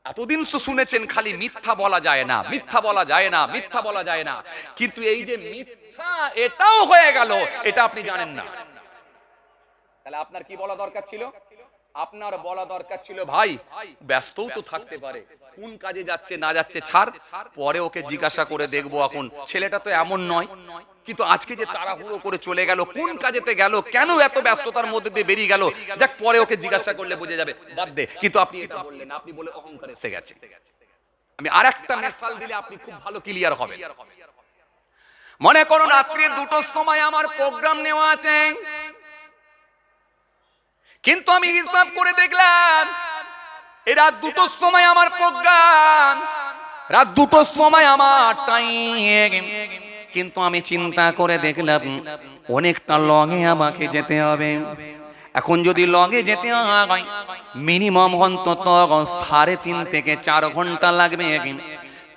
এতদিন তো শুনেছেন খালি মিথ্যা বলা যায় না, মিথ্যা বলা যায় না, মিথ্যা বলা যায় না, কিন্তু এই যে মিথ্যা এটাও হয়ে গেল, এটা আপনি জানেন না। তাহলে আপনার কি বলা দরকার ছিল? আপনার বলা দরকার ছিল ভাই ব্যস্তও তো থাকতে পারে, কোন কাজে যাচ্ছে না যাচ্ছে ছাড়, পরে ওকে জিজ্ঞাসা করে দেখবো। এখন ছেলেটা তো এমন নয়, কিন্তু আজকে যে তাড়াহুড়ো করে চলে গেল, কোন কাজেতে গেল, কেন এত ব্যস্ততার মধ্যে দিয়ে বেরিয়ে গেল, যাক পরে ওকে জিজ্ঞাসা করলে বুঝে যাবে, বাদ দে। কিন্তু আপনি এটা বললেন, আপনি বলে অহংকার এসে গেছে। আমি আরেকটা মিসাল দিলে আপনি খুব ভালো ক্লিয়ার হবেন। মনে করুন রাত্রি 2টোর সময় আমার প্রোগ্রাম নেওয়া আছে, কিন্তু আমি হিসাব করে দেখলাম এই রাত 2টোর সময় আমার প্রোগ্রাম, রাত 2টোর সময় আমার টাইম, কিন্তু আমি চিন্তা করে দেখলাম অনেকটা লঙে আমাকে যেতে হবে। এখন যদি লঙে যেতে হয় মিনিমাম অন্তত 3.5 থেকে 4 ঘন্টা লাগবে।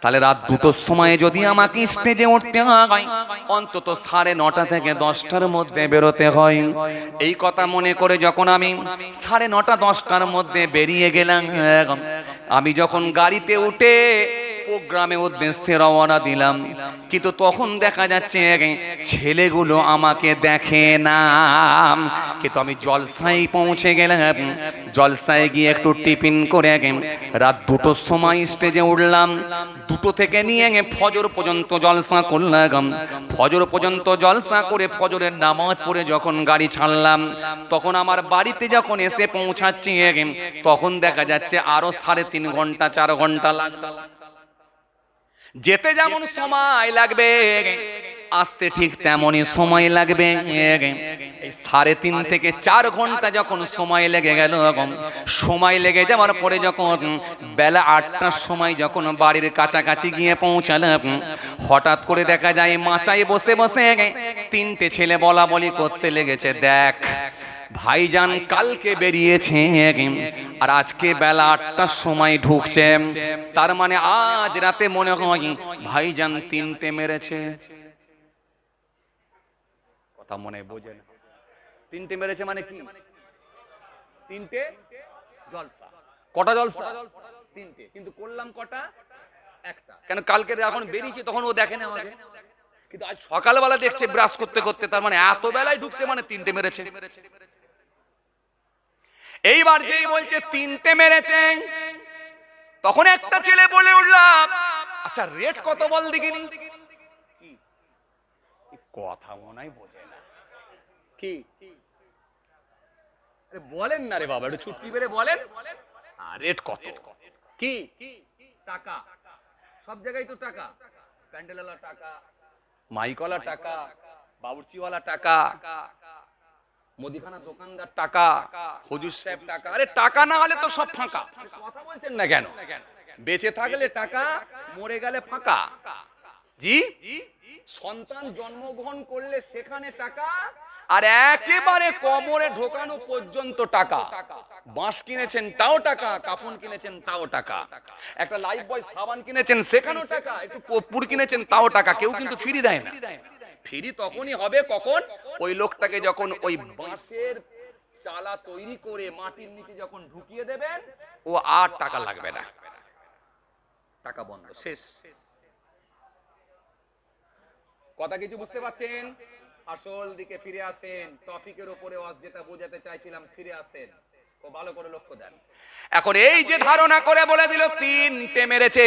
তাহলে রাত 2টোর সময় যদি আমাকে স্টেজে উঠতে হয় অন্তত 9:30 থেকে 10টার মধ্যে বেরোতে হয়। এই কথা মনে করে যখন আমি 9:30 10টার মধ্যে বেরিয়ে গেলাম, আমি যখন গাড়িতে উঠে প্রোগ্রামের উদ্দেশ্যে রওনা দিলাম, কিন্তু তখন দেখা যাচ্ছে ছেলেগুলো আমাকে দেখে না। কিন্তু আমি জলসায় পৌঁছে গেলাম, জলসায় গিয়ে একটু টিফিন করে রাত 2টোর সময় স্টেজে উঠলাম। 2টো থেকে নিয়ে ফজর পর্যন্ত জলসা করলাম। ফজর পর্যন্ত জলসা করে ফজরের নামাজ পড়ে যখন গাড়ি ছাড়লাম, তখন আমার বাড়িতে যখন এসে পৌঁছাচ্ছি তখন দেখা যাচ্ছে আরো 3.5 ঘন্টা 4 ঘন্টা লাগলো। যেতে যেমন সময় লাগবে আসতে ঠিক তেমনই সময় লাগবে। এই 3.5 থেকে 4 ঘন্টা যখন সময় লেগে গেল, সময় লেগে যাওয়ার পরে যখন বেলা 8টার সময় যখন বাড়ির কাছাকাছি গিয়ে পৌঁছালাম, হঠাৎ করে দেখা যায় মাচায় বসে বসে 3টে ছেলে বলা বলি করতে লেগেছে, দেখ ভাইজান কালকে বেরিয়েছে আর আজকে বেলা 8টার সময় ঢুকছে, তার মানে আজ রাতে মনে হয় ভাইজান 3টে মেরেছে। কথা মনে বোঝে না? 3টে মেরেছে মানে কি? 3টে জলসা। কটা জলসা? 3টে। কিন্তু করলাম কটা? একটা। কেন কালকে যখন বেরিয়েছি তখন ও দেখেনি আমাকে, কিন্তু আজ সকালবেলা দেখছে ব্রাশ করতে করতে, তার মানে এত বেলায় ঢুকছে মানে 3টে মেরেছে। এইবার যেই বলছে 3টে মেরেছে, তখন একটা ছেলে বলে উঠলাম, আচ্ছা রেট কত বল দেখিনি। কথা মনে হয় বোঝে না কি? বলেন না রে বাবা, একটু ছুটি বেড়ে বলেন রেট কত। কি টাকা? সব জায়গায় তো টাকা, প্যান্ডেলওয়ালা টাকা, মাইকওয়ালা টাকা, বাবুর্চিওয়ালা টাকা, মুদিখানা দোকানদার টাকা, হুজুর সাহেব টাকা। আরে টাকা না হলে তো সব ফাঁকা। কথা বলছেন না কেন? বেঁচে থাকলে টাকা, মরে গেলে ফাঁকা। জি, সন্তান জন্মগ্রহণ করলে সেখানে টাকা, আর একেবারে কবরে ঢোকানো পর্যন্ত টাকা। বাঁশ কিনেছেন তাও টাকা, কাফন কিনেছেন তাও টাকা, একটা লাইফ বয় সাবান কিনেছেন সেখানেও টাকা, একটু কর্পূর কিনেছেন তাও টাকা। কেউ কিন্তু ফ্রি দেয় না। ফ্রি তখনই হবে কখন? ওই লোকটাকে যখন ওই বাঁশের চালা তৈরি করে মাটির নিচে যখন ঢুকিয়ে দেবেন, ও আর টাকা লাগবে না, টাকা বন্ধ, শেষ। কথা কিছু বুঝতে পারছেন? আসল দিকে ফিরে আসেন, টপিকের উপরে যেটা বোঝাতে চাইছিলাম ফিরে আসেন, ও ভালো করে লক্ষ্য দেন। এখন এই যে ধারণা করে বলে দিল 3টে মেরেছে,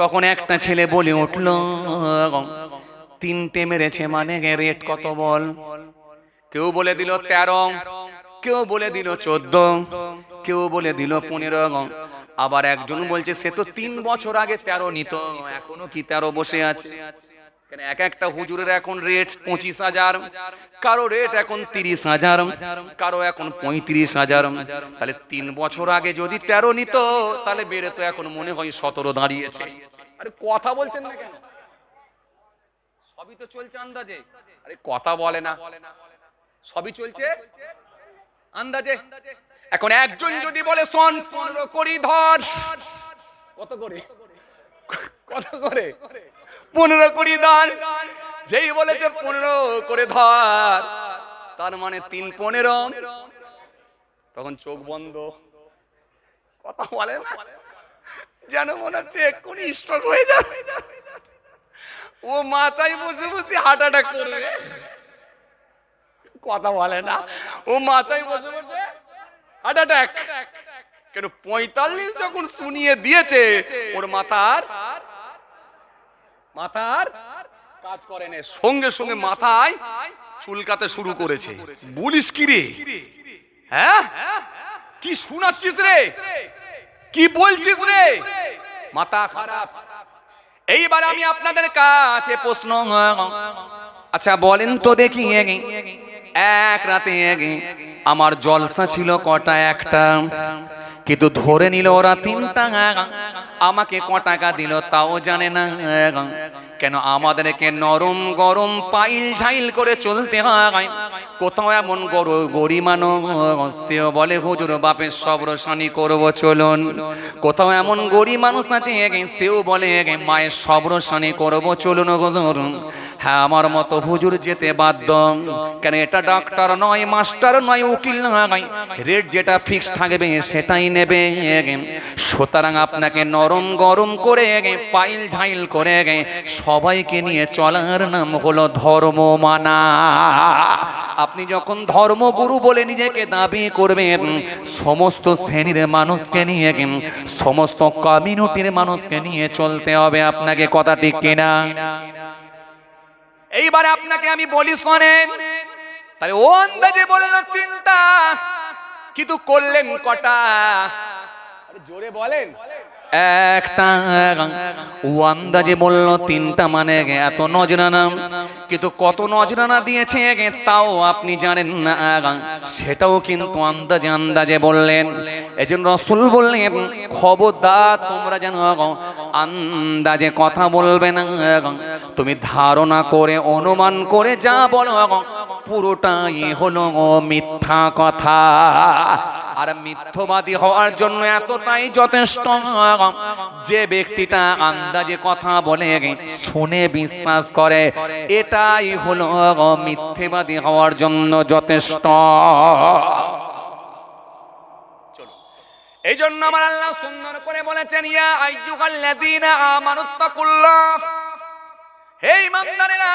তখন একটা ছেলে বলে উঠলো 3টে মেরেছে মানে রেট কত বল? কেউ বলে দিল 13, কেউ বলে দিল 14, কেউ বলে দিল 15। আবার একজন বলছে সে তো 3 বছর আগে 13 নিত, এখনো কি 13 বসে আছে। কেন এক একটা হুজুরের এখন রেট 25,000, কারো রেট এখন 30,000, কারো এখন 35,000। তাহলে 3 বছর আগে যদি 13 নিত, তাহলে বেড়ে তো এখন মনে হয় 17 দাঁড়িয়েছে। আরে কথা বলছেন না কেন? সবই তো চলছে আন্দাজে। আরে কথা বলে না, সবই চলছে আন্দাজে। এখন একজন যদি বলে শোন 15 কোটি ধর, কত করে? কত করে? 15 কোটি ধর। যেই বলেছে 15 করে ধর, তার মানে 3 15, তখন চোখ বন্ধ, কথা বলে না, যেন মনে হচ্ছে এক্ষুনি স্ট্রোক হয়ে যাবে। ও মাথায় বসে বসে হার্ট অ্যাটাক করবে, কথা বলে না। ও মাথায় বসে বসে হার্ট অ্যাটাক। কেন 45 যখন শুনিয়ে দিয়েছে ওর মাথার কাজ করে না, সঙ্গে সঙ্গে মাথায় চুলকাতে শুরু করেছে। বলিস কি রে? হ্যাঁ, কি শোনাচ্ছিস রে? কি বলছিস রে? মাথা খারাপ। এইবার আমি আপনাদের কাছে প্রশ্ন, আচ্ছা বলেন তো দেখি, এক রাতে আমার জলসা ছিল কটা? একটা। কিন্তু ধরে নিল ওরা 3টা। আমাকে ক টাকা দিল তাও জানে না। কেন আমাদেরকে নরম গরম পাইল ঝাইল করে চলতে হয়? কোথাও এমন গরিব মানুষ সেও বলে হুজুর বাপের সবরসানি করবো চলুন। কোথাও এমন গরিব মানুষ আছে সেও বলে মায়ের সবরসানি করবো চলুন হুজুর। হ্যাঁ, আমার মতো হুজুর যেতে বাধ্য। কেন এটা ডাক্তার নয়, মাস্টার নয়, উকিল নয়, রেট যেটা ফিক্সড থাকবে সেটাই নেবে। সুতরাং আপনাকে নরম গরম করে পাইল ঝাইল করে সবাইকে নিয়ে চলার নাম হলো ধর্ম মানা। আপনি যখন ধর্মগুরু বলে নিজেকে দাবি করবেন, সমস্ত শ্রেণীর মানুষকে নিয়ে, সমস্ত কমিউনিটির মানুষকে নিয়ে চলতে হবে আপনাকে। কথা ঠিক কিনা? এইবারে আপনাকে আমি বলি শোনেন। তাহলে ও আন্দাজে বললো 3টা, কিন্তু করলেন কটা? জোরে বলেন। একটা। ও আন্দাজে বললো 3টা, মানে এত নজরানা। কিন্তু কত নজরানা দিয়েছে তাও আপনি জানেন না, সেটাও কিন্তু আন্দাজে আন্দাজে বললেন। এজন্য রাসূল বললেন খবরদার তোমরা যেন আন্দাজে কথা বলবে না। তুমি ধারণা করে অনুমান করে যা বলো পুরোটাই হলো মিথ্যা কথা। আর মিথ্যাবাদী হওয়ার জন্য এতটাই যথেষ্ট, যে ব্যক্তিটা আন্দাজে কথা বলে শুনে বিশ্বাস করে, এটাই হলো মিথ্যাবাদী হওয়ার জন্য যথেষ্ট। এই জন্য আমার আল্লাহ সুন্দর করে বলেছেন ইয়া আইয়ুহাল্লাযীনা আমানুত্তাকুল্লাহ, হে ঈমানদারেরা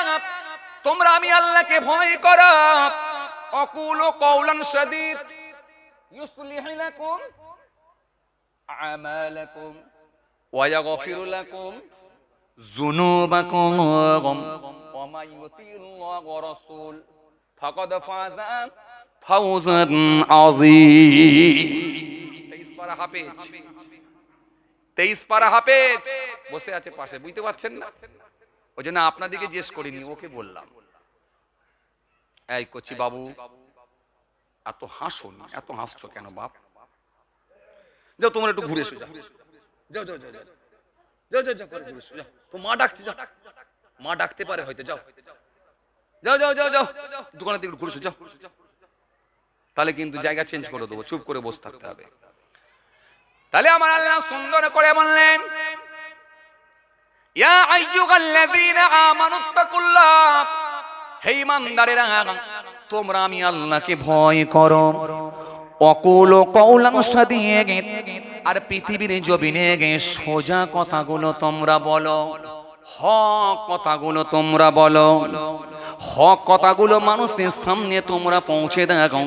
তোমরা আমি আল্লাহকে ভয় করো। আকুলু কাওলান সাদীদ ইউসলিহু লাকুম আমালাকুম ওয়া ইয়াগফিরু লাকুম যুনুবাকুম ওয়া মান ইউতিল্লাহ ওয়া রাসূল ফাকাদ ফাযা ফাওজান আযীম। 23 পারা হাফেজ, 23 পারা হাফেজ বসে আছে পাশে, বুঝতে পারছেন না? ওই জন্য আপনাদেরকে জিজ্ঞেস করিনি, ওকে বললাম এই কচি বাবু এত হাসো না, এত হাসছো কেন বাপ? যাও তোমরা একটু ঘুরে এসো, যাও যাও যাও যাও যাও যাও যাও ঘুরে এসো, যাও। তো মা ডাকছে, যাও, মা ডাকতে পারে হয়তো, যাও যাও যাও যাও যাও দোকানের দিকে ঘুরে এসো, যাও। তাহলে কিন্তু জায়গা চেঞ্জ করে দেবো, চুপ করে বসে থাকতে হবে। তাহলে আমার আল্লাহ সুন্দর করে বললেন ইয়া আইয়ুহাল্লাযীনা আমানুত্তাকুল্লাহ, হে ঈমানদারেরা তোমরা আমি আল্লাহকে ভয় করো। অকুলু কাওলান সাদীদ, আর পৃথিবীর জমিনে সোজা কথাগুলো তোমরা বলো, হক কথাগুলো তোমরা বলো। হক কথাগুলো মানুষের সামনে তোমরা পৌঁছে দাও,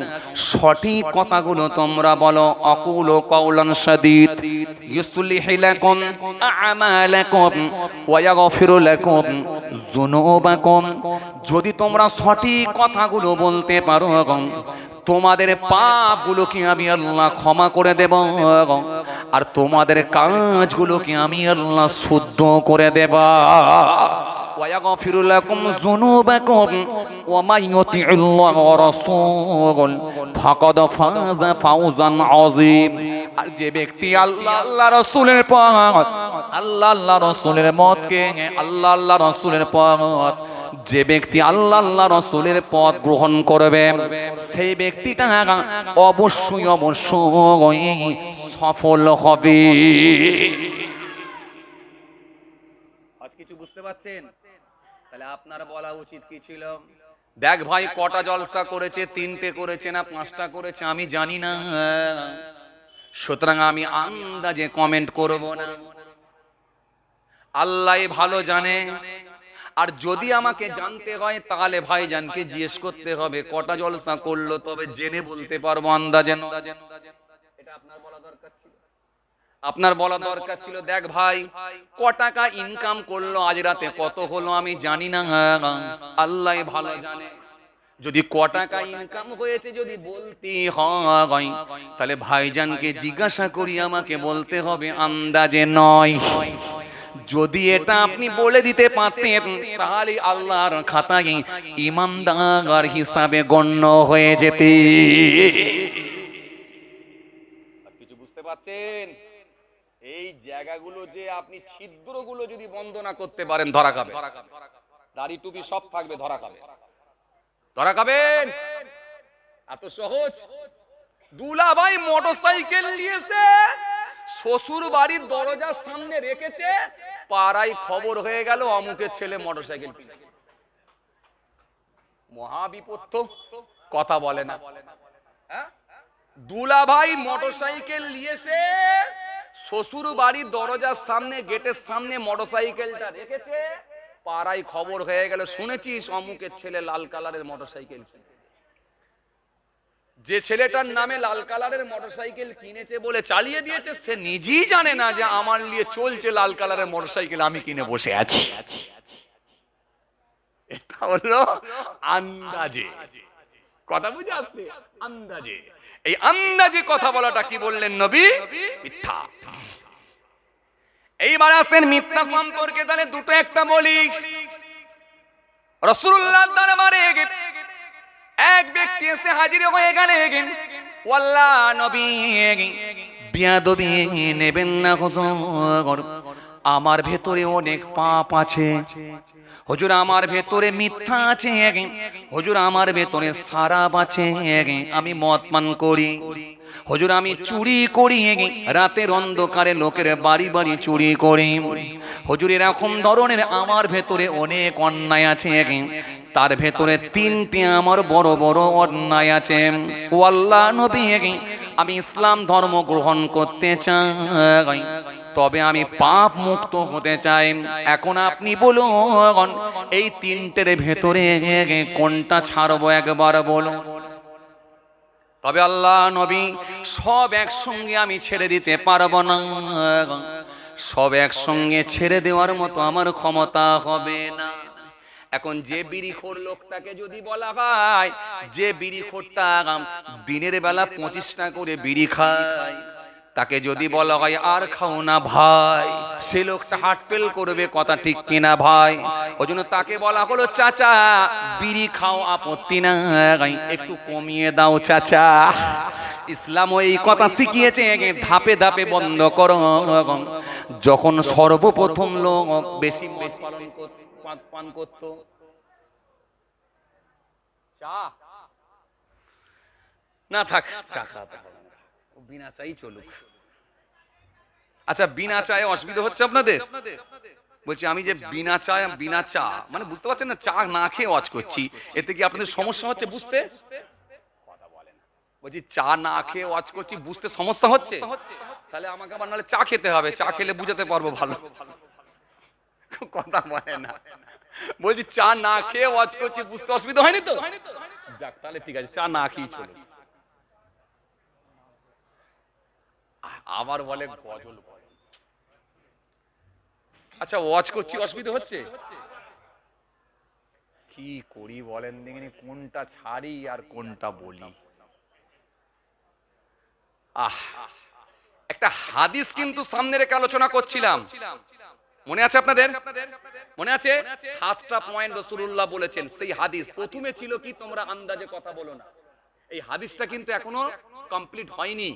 সঠিক কথাগুলো তোমরা বলো। আকুলু কাওলান সাদীদ ইউসলিহু লাকুম আমালাকুম ওয়া ইয়াগফিরু লাকুম যুনুবাকুম। যদি তোমরা সঠিক কথাগুলো বলতে পারো, তোমাদের পাপগুলোকে আমি আল্লাহ ক্ষমা করে দেব, আর তোমাদের কাজগুলোকে আমি আল্লাহ শুদ্ধ করে দেব। ويغفر لكم ذنوبكم ومن يطع الله ورسوله فقد فاز فوزا عظيما। আর যে ব্যক্তি আল্লাহ রাসূলের পথ, আল্লাহ রাসূলের মতকে, আল্লাহ রাসূলের পথ, যে ব্যক্তি আল্লাহ রাসূলের পথ গ্রহণ করবে সেই ব্যক্তিটা অবশ্যই সফল হবে। আজ কিছু বুঝতে পারছেন? তাহলে আপনার বলা উচিত কি ছিল? দেখ ভাই কটা জলসা করেছে, 3টে করেছে না 5টা করেছে আমি জানি না, সুতরাং আমি আন্দাজে কমেন্ট করব না, আল্লাহ ভালো জানে। আর যদি আমাকে জানতে হয় তাহলে ভাইজানকে জিজ্ঞেস করতে হবে কটা জলসা করলো, তবে জেনে বলতে পারবো আন্দাজে। আপনার বলা দরকার ছিল, আপনার বলা দরকার ছিল দেখ ভাই ক টাকা ইনকাম করলো আজ রাতে, কত হলো আমি জানি না, আল্লাহ ভালো জানে। যদি ক টাকা ইনকাম হয়েছে যদি বলতে হয় তাহলে ভাইজানকে জিজ্ঞাসা করি, আমাকে বলতে হবে, আন্দাজে নয়। যদি এটা আপনি বলে দিতে পারতেন তাহলে আল্লাহর খাতায় ইমানদার হিসাবে গণ্য হয়ে যেতে। কিছু বুঝতে পারছেন? এই জায়গাগুলো যে আপনি ছিদ্রগুলো যদি বন্ধ না করতে পারেন ধরা খাবে, দাড়ি টুপি সব থাকবে, ধরা খাবে, ধরা খাবেন। এত সহজ? দুলাভাই মোটরসাইকেল নিয়েছে, শ্বশুর বাড়ির দরজার সামনে রেখেছে, পাড়ায় খবর হয়ে গেল অমুকের ছেলে মোটরসাইকেল কিনেছে। মহাবিপদ তো, কথা বলে না। দুলাভাই মোটরসাইকেল নিয়েছে, শ্বশুর বাড়ির দরজার সামনে গেটের সামনে মোটরসাইকেলটা রেখেছে, পাড়ায় খবর হয়ে গেল, শুনেছিস অমুকের ছেলে লাল কালারের মোটরসাইকেল কিনেছে। যে ছেলেটার নামে লাল কালারের মোটরসাইকেল কিনেছে বলে চালিয়ে দিয়েছে, সে নিজেই জানে না যে আমার নিয়ে চলছে লাল কালারের মোটরসাইকেল, আমি কিনে বসে আছি। এটা হলো আন্দাজে, কথা বুঝে আসছে? আন্দাজে। এই আন্দাজে কথা বলাটা কি বললেন নবী? মিথ্যা। এইবার আসেন মিথ্যা সম্পর্কে, তাহলে দুটো একটা বলি। রাসূলুল্লাহর দরবারে এক ব্যক্তি এসে হাজির হয়ে গেলেন, ওয়াল্লাহ নবী বিয়াদবি নেবেন না হুজুর, আমার ভেতরে অনেক পাপ আছে হুজুর, আমার ভেতরে মিথ্যা আছে হুজুর, আমার ভেতরে সারাপ আছে, আমি মদ পান করি হুজুর, আমি চুরি করি, রাতের অন্ধকারে লোকের বাড়ি বাড়ি চুরি করি হুজুর, এরকম ধরনের আমার ভেতরে অনেক অন্যায় আছে, তার ভেতরে তিনটি আমার বড় বড় অন্যায় আছে। ও আল্লাহ নবী, আমি ইসলাম ধর্ম গ্রহণ করতে চাই, তবে আমি পাপ মুক্ত হতে চাই। এখন আপনি বলুন এই তিনটের ভেতরে কোনটা ছাড়বো, একবার বলুন। তবে আল্লাহ নবী সব একসঙ্গে আমি ছেড়ে দিতে পারবো না, সব একসঙ্গে ছেড়ে দেওয়ার মতো আমার ক্ষমতা হবে না। এখন যে বিড়িখোর লোকটাকে যদি বলা হয় যে বিড়িখোরটা দিনের বেলা 25টা করে বিড়ি খায়, তাকে যদি বলা হয় আর খাও না ভাই, সে লোকটা হার্ট ফেল করবে, কথা ঠিক কিনা ভাই? ওই জন্য তাকে বলা হলো চাচা বিড়ি খাও, আপত্তি নাই, একটু কমিয়ে দাও চাচা। ইসলাম ওই কথা শিখিয়েছে, ধাপে ধাপে বন্ধ করো। যখন সর্বপ্রথম লোক বেশি পান করত চা, না থাক চা খাওয়াতে হবে না, বিনা চাই চলুক। আচ্ছা বিনা চায়ে অসুবিধা হচ্ছে আপনাদের? বলছি আমি যে বিনা চা মানে বুঝতে পারছেন না, চা না খেয়ে ওয়াজ করছি, এতে কি আপনাদের সমস্যা হচ্ছে বুঝতে? কথা বলেন। বলছি চা না খেয়ে ওয়াজ করছি, বুঝতে সমস্যা হচ্ছে? তাহলে আমাকে আবার নাহলে চা খেতে হবে, চা খেলে বুঝাতে পারবো ভালো। কথা বলে না। বলছি চা না খেয়ে ওয়াজ করছি, বুঝতে অসুবিধা হয়নি তো? যাক তাহলে ঠিক আছে, চা না খেয়ে চলো। আবার বলে গজল বলে। আচ্ছা ওয়াজ করছি, অসুবিধা হচ্ছে? কি করি বলেন দেখি, কোনটা ছাড়ি আর কোনটা বলি। একটা হাদিস কিন্তু সামনে রেখে আলোচনা করছিলাম, মনে আছে আপনাদের? মনে আছে? 7টা পয়েন্ট রাসূলুল্লাহ বলেছেন। সেই হাদিস প্রথমে ছিল কি তোমরা আন্দাজে কথা বলো না, এই হাদিসটা কিন্তু এখনো কমপ্লিট হয়নি।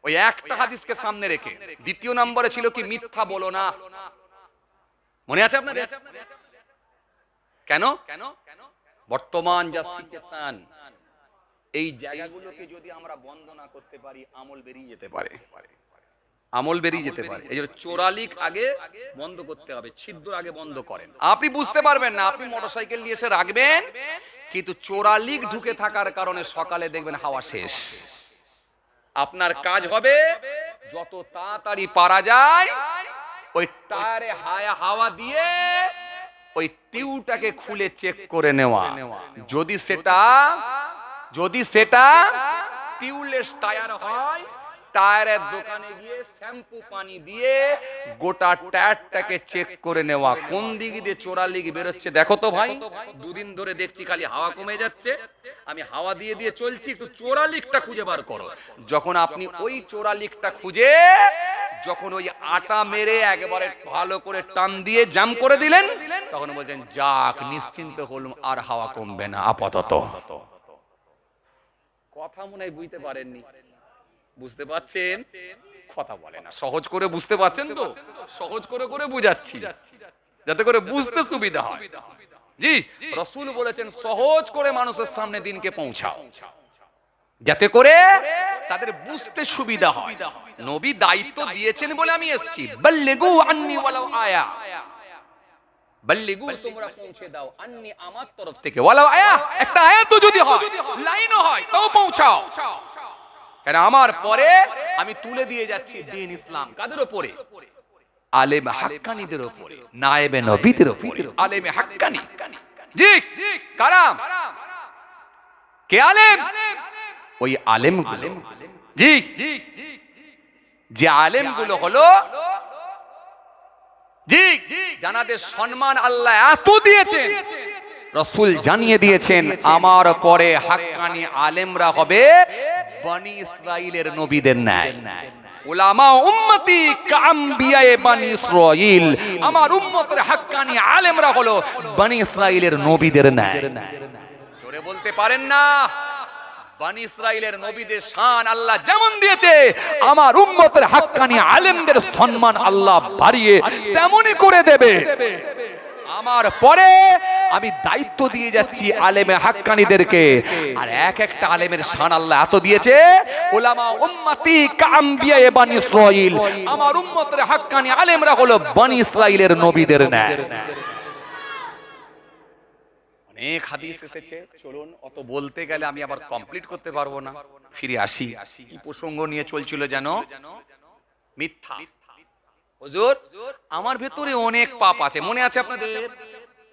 ওই একটা হাদিসকে সামনে রেখে দ্বিতীয় নম্বরে ছিল কি মিথ্যা বলো না। মনে আছে আপনাদের? কেন? বর্তমান যা সিচুয়েশন, এই জায়গাগুলোকে যদি আমরা বন্ধ না করতে পারি আমল বেরিয়ে যেতে পারে, আমল বেরিয়ে যেতে পারে। এই জন্য চোরালিক আগে বন্ধ করতে হবে, ছিদ্র আগে বন্ধ করেন। আপনি বুঝতে পারবেন না, আপনি মোটরসাইকেল নিয়ে এসে রাখবেন, কিন্তু চোরালিক ঢুকে থাকার কারণে সকালে দেখবেন হাওয়া শেষ। আপনার কাজ হবে যত তাড়াতাড়ি পারা যায় ওই টায়ারে হাওয়া দিয়ে ওই টিউবটাকে খুলে চেক করে নেওয়া। যদি সেটা টিউবলেস টায়ার হয় টায়ারের দোকানে গিয়ে শ্যাম্পু পানি দিয়ে গোটা টায়ারটাকে চেক করে নেওয়া, কোন দিক দিয়ে চোরা লিক বেরোচ্ছে দেখো তো ভাই। দুদিন ধরে দেখছি খালি হাওয়া কমে যাচ্ছে, আমি হাওয়া দিয়ে দিয়ে চলছি, একটু চোরা লিকটা খুঁজে বার করো। যখন আপনি ওই চোরা লিকটা খুঁজে যখন ওই আটা মেরে একবারে ভালো করে টান দিয়ে জাম করে দিলেন, তখন বলছেন যাক নিশ্চিন্ত হলাম, আর হাওয়া কমবে না আপাতত। কথা মনে হয় বুঝতে পারেননি, বুঝতে পারছেন? কথা বলে না, সহজ করে বুঝতে পারছেন তো? সহজ করে করে বুঝাচ্ছি যাতে করে বুঝতে সুবিধা হয়। জি, রাসূল বলেছেন সহজ করে মানুষের সামনে দিনকে পৌঁছাও, যাতে করে তাদের বুঝতে সুবিধা হয়। নবী দায়িত্ব দিয়েছেন বলে আমি এসেছি, বাল্লিগু আন্নি ওয়ালাউ আয়া, বাল্লিগু তোমরা পৌঁছে দাও আন্নি আমার তরফ থেকে, ওয়ালাউ আয়া একটা আয়াতও যদি হয়, লাইনও হয়, তাও পৌঁছাও। কেন আমার পরে আমি তুলে দিয়ে যাচ্ছি দ্বীন ইসলাম কাদের উপরে? আলেম হাক্কানীদের উপরে, নায়েবে নবীদের উপরে। আলেমে হাক্কানী, জি কারাম কে আলেম? ওই আলেমগুলো, জি যে আলেমগুলো হলো, জি জানাদের সম্মান আল্লাহ এত দিয়েছেন, রাসূল জানিয়ে দিয়েছেন আমার পরে হাক্কানী আলেমরা হবে বনি ইসরাইলের নবীদের ন্যায়। উলামা উম্মতি কাআম্বিয়ায়ে বনি ইসরাইল, আমার উম্মতের হাক্কানী আলেমরা হলো বনি ইসরাইলের নবীদের ন্যায়। জোরে বলতে পারেন না? বনি ইসরাইলের নবীদের শান আল্লাহ যেমন দিয়েছে, আমার উম্মতের হাক্কানী আলেমদের সম্মান আল্লাহ বাড়িয়ে তেমনই করে দেবে। আমার পরে আমি দায়িত্ব দিয়ে যাচ্ছি আলেমে হাক্কানীদেরকে, আর এক একটা আলেমের শান আল্লাহ এত দিয়েছে, উলামা উম্মতি কাআম্বিয়ায়ে বনি ইসরাইল, আমার উম্মতের হাক্কানী আলেমরা হলো বনি ইসরাইলের নবীদের ন্যায়। অনেক হাদিস এসেছে, চলুন অত বলতে গেলে আমি আবার কমপ্লিট করতে পারবো না, ফিরে আসি। কি প্রসঙ্গ নিয়ে চলছিল যেন? মিথ্যা। হুজুর আমার ভেতরে অনেক পাপ আছে, মনে আছে আপনাদের?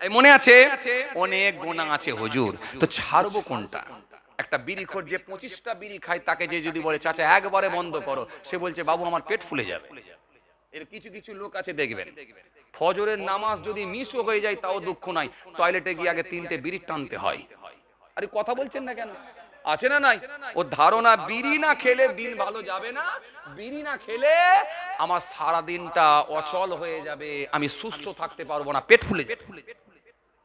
মনে আছে অনেক গুনাহ আছে হুজুর, তো ছাড়বো কোনটা? একটা বিড়িখোর যে 25টা বিড়ি খায়, তাকে যে যদি বলে চাচা একবারে বন্ধ করো, সে বলছে বাবু আমার পেট ফুলে যাবে। এর কিছু কিছু লোক আছে দেখবেন, ফজরের নামাজ যদি মিসও হয়ে যায় তাও দুঃখ নাই, টয়লেটে গিয়ে আগে 3টে বিড়ি টানতে হয়। আরে কথা বলছেন না কেন? আছে না নাই? ও ধারণা বিড়ি না খেলে দিন ভালো যাবে না, বিড়ি না খেলে আমার সারা দিনটা অচল হয়ে যাবে, আমি সুস্থ থাকতে পারবো না, পেট ফুলে যাবে।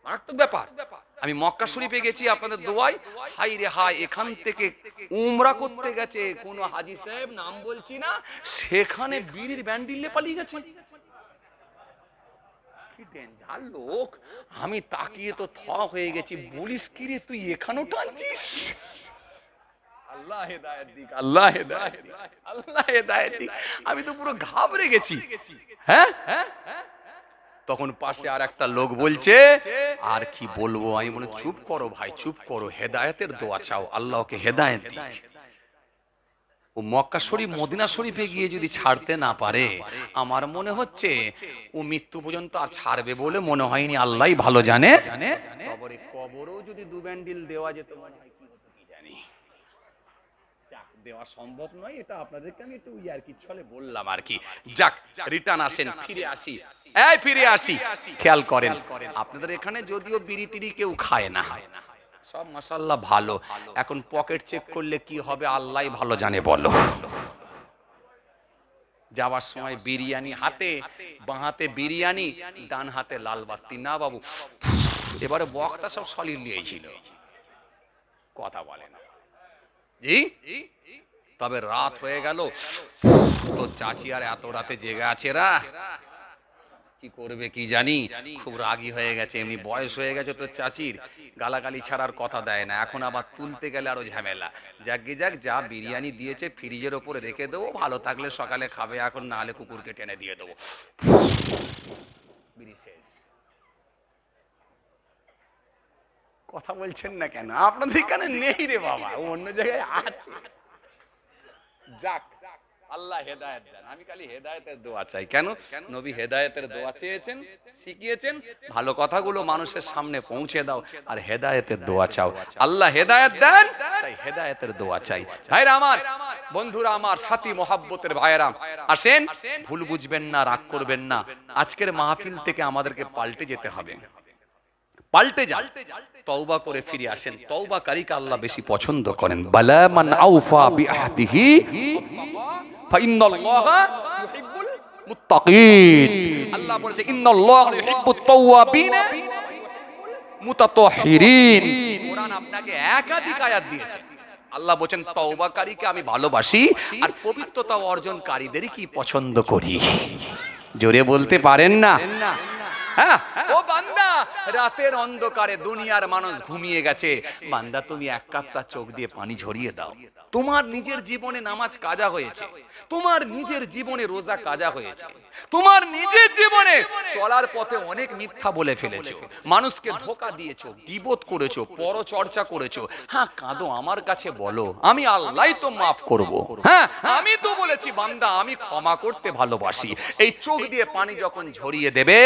মারাত্মক ব্যাপার। আমি মক্কা শরীফে গেছি আপনাদের দোয়ায়, হাই রে হাই, এখান থেকে উমরা করতে গেছে কোন হাজী সাহেব, নাম বলছি না, সেখানে বিড়ির ব্যান্ডিলে পালিয়ে গেছে। কি ডেঞ্জার লোক, আমি তাকিয়ে তো থ হয়ে গেছি, বলিস কি রে তুই এখানেও টানছিস? আল্লাহ হেদায়েত দিক, আল্লাহ হেদায়েত দিক, আল্লাহ হেদায়েত দিক। আমি তো পুরো ঘাবড়ে গেছি। হ্যাঁ, তখন পাশে আর একটা লোক বলছে, আর কি বলবো? আমি বলি চুপ করো ভাই, চুপ করো, হেদায়েতের দোয়া চাও, আল্লাহকে হেদায়েত দিক। ও মক্কা শরীফ মদিনা শরীফে গিয়ে যদি ছাড়তে না পারে, আমার মনে হচ্ছে ও মৃত্যু পর্যন্ত আর ছাড়বে বলে মনে হয়নি, আল্লাহই ভালো জানে। কবরেও যদি 2 ব্যান্ডিল দেওয়া যেত মনে হয় কি হতো কি জানি। দেওয়া সম্ভব নয়, এটা আপনাদেরকে আমি একটু ইয়ার্কি ছলে বললাম আর কি। যাক, রিটার্ন আসেন, ফিরে আসি। এই ফিরে আসি, খেয়াল করেন আপনাদের এখানে যদিও বিড়ি টিড়ি কেউ খায় না, সব মাশাআল্লাহ ভালো। এখন পকেট চেক করলে কি হবে আল্লাহই ভালো জানে। বলো, যাওয়ার সময় বিরিয়ানি হাতে, বাঁ হাতে বিরিয়ানি, ডান হাতে লাল বাতি। না বাবু, এবারে বক্তা সব সলিড নিয়েছিল, কথা বলে না। জি, তবে রাত হয়ে গেল, তো চাচি আর এত রাতে জেগে আছে, রা কি করবে কি জানি, খুব রাগী হয়ে গেছে, এমনি বয়স হয়ে গেছে তো চাচির, গালাগালি ছাড়ার কথা দেয় না, এখন আবার তুলতে গেলে আরো ঝামেলা। যাকে যাক, যা বিরিয়ানি দিয়েছে ফ্রিজের ওপরে রেখে দেবো, ভালো থাকলে সকালে খাবে, এখন না হলে কুকুরকে টেনে দিয়ে দেবো। কথা বলছেন না কেন? আপনাদের এখানে নেই রে বাবা, অন্য জায়গায় আছে। যাক, আল্লাহ হেদায়েত দেন। আমি খালি হেদায়েতের দোয়া চাই। কেন? নবী হেদায়েতের দোয়া চেয়েছেন, শিখিয়েছেন। ভালো কথাগুলো মানুষের সামনে পৌঁছে দাও আর হেদায়েতের দোয়া চাও। আল্লাহ হেদায়েত দেন, তাই হেদায়েতের দোয়া চাই। ভাইরা আমার, বন্ধুরা আমার, সাথী মহাব্বতের ভাইরা, আসেন, ভুল বুঝবেন না, রাগ করবেন না। আজকের মাহফিল থেকে আমাদেরকে পাল্টে যেতে হবে। পাল্টে যান, তওবা করে ফিরে আসেন। তওবাকারীকে আল্লাহ বেশি পছন্দ করেন। বালা মান আউফা বিআহদিহি ফাইন্নাল্লাহা ইউহিব্বুল মুত্তাকিন। আল্লাহ বলেছে ইন্নাল্লাহা ইউহিব্বুত তাওয়াবিনা মুতাতাহহিরিন। কোরআন আপনাকে একাধিক আয়াত দিয়েছে। আল্লাহ বলেন তওবাকারীকে আমি ভালোবাসি আর পবিত্রতা অর্জনকারীদেরই কি পছন্দ করি। জোরে বলতে পারেন না? হ্যাঁ, ও বান্দা, রাতের অন্ধকারে দুনিয়ার মানুষ ঘুমিয়ে গেছে, বান্দা তুমি এক কাতরা চোখ দিয়ে পানি ঝরিয়ে দাও। তোমার নিজের জীবনে নামাজ কাজা হয়েছে, তোমার নিজের জীবনে রোজা কাজা হয়েছে, তোমার নিজের জীবনে চলার পথে অনেক মিথ্যা বলে ফেলেছো, মানুষকে ধোঁকা দিয়েছো, গীবত করেছো, পরচর্চা করেছো। হ্যাঁ, কাঁদো, আমার কাছে বলো, আমি আল্লাহই তো মাফ করব। হ্যাঁ, আমি তো বলেছি বান্দা আমি ক্ষমা করতে ভালোবাসি। এই চোখ দিয়ে পানি যখন ঝরিয়ে দেবে,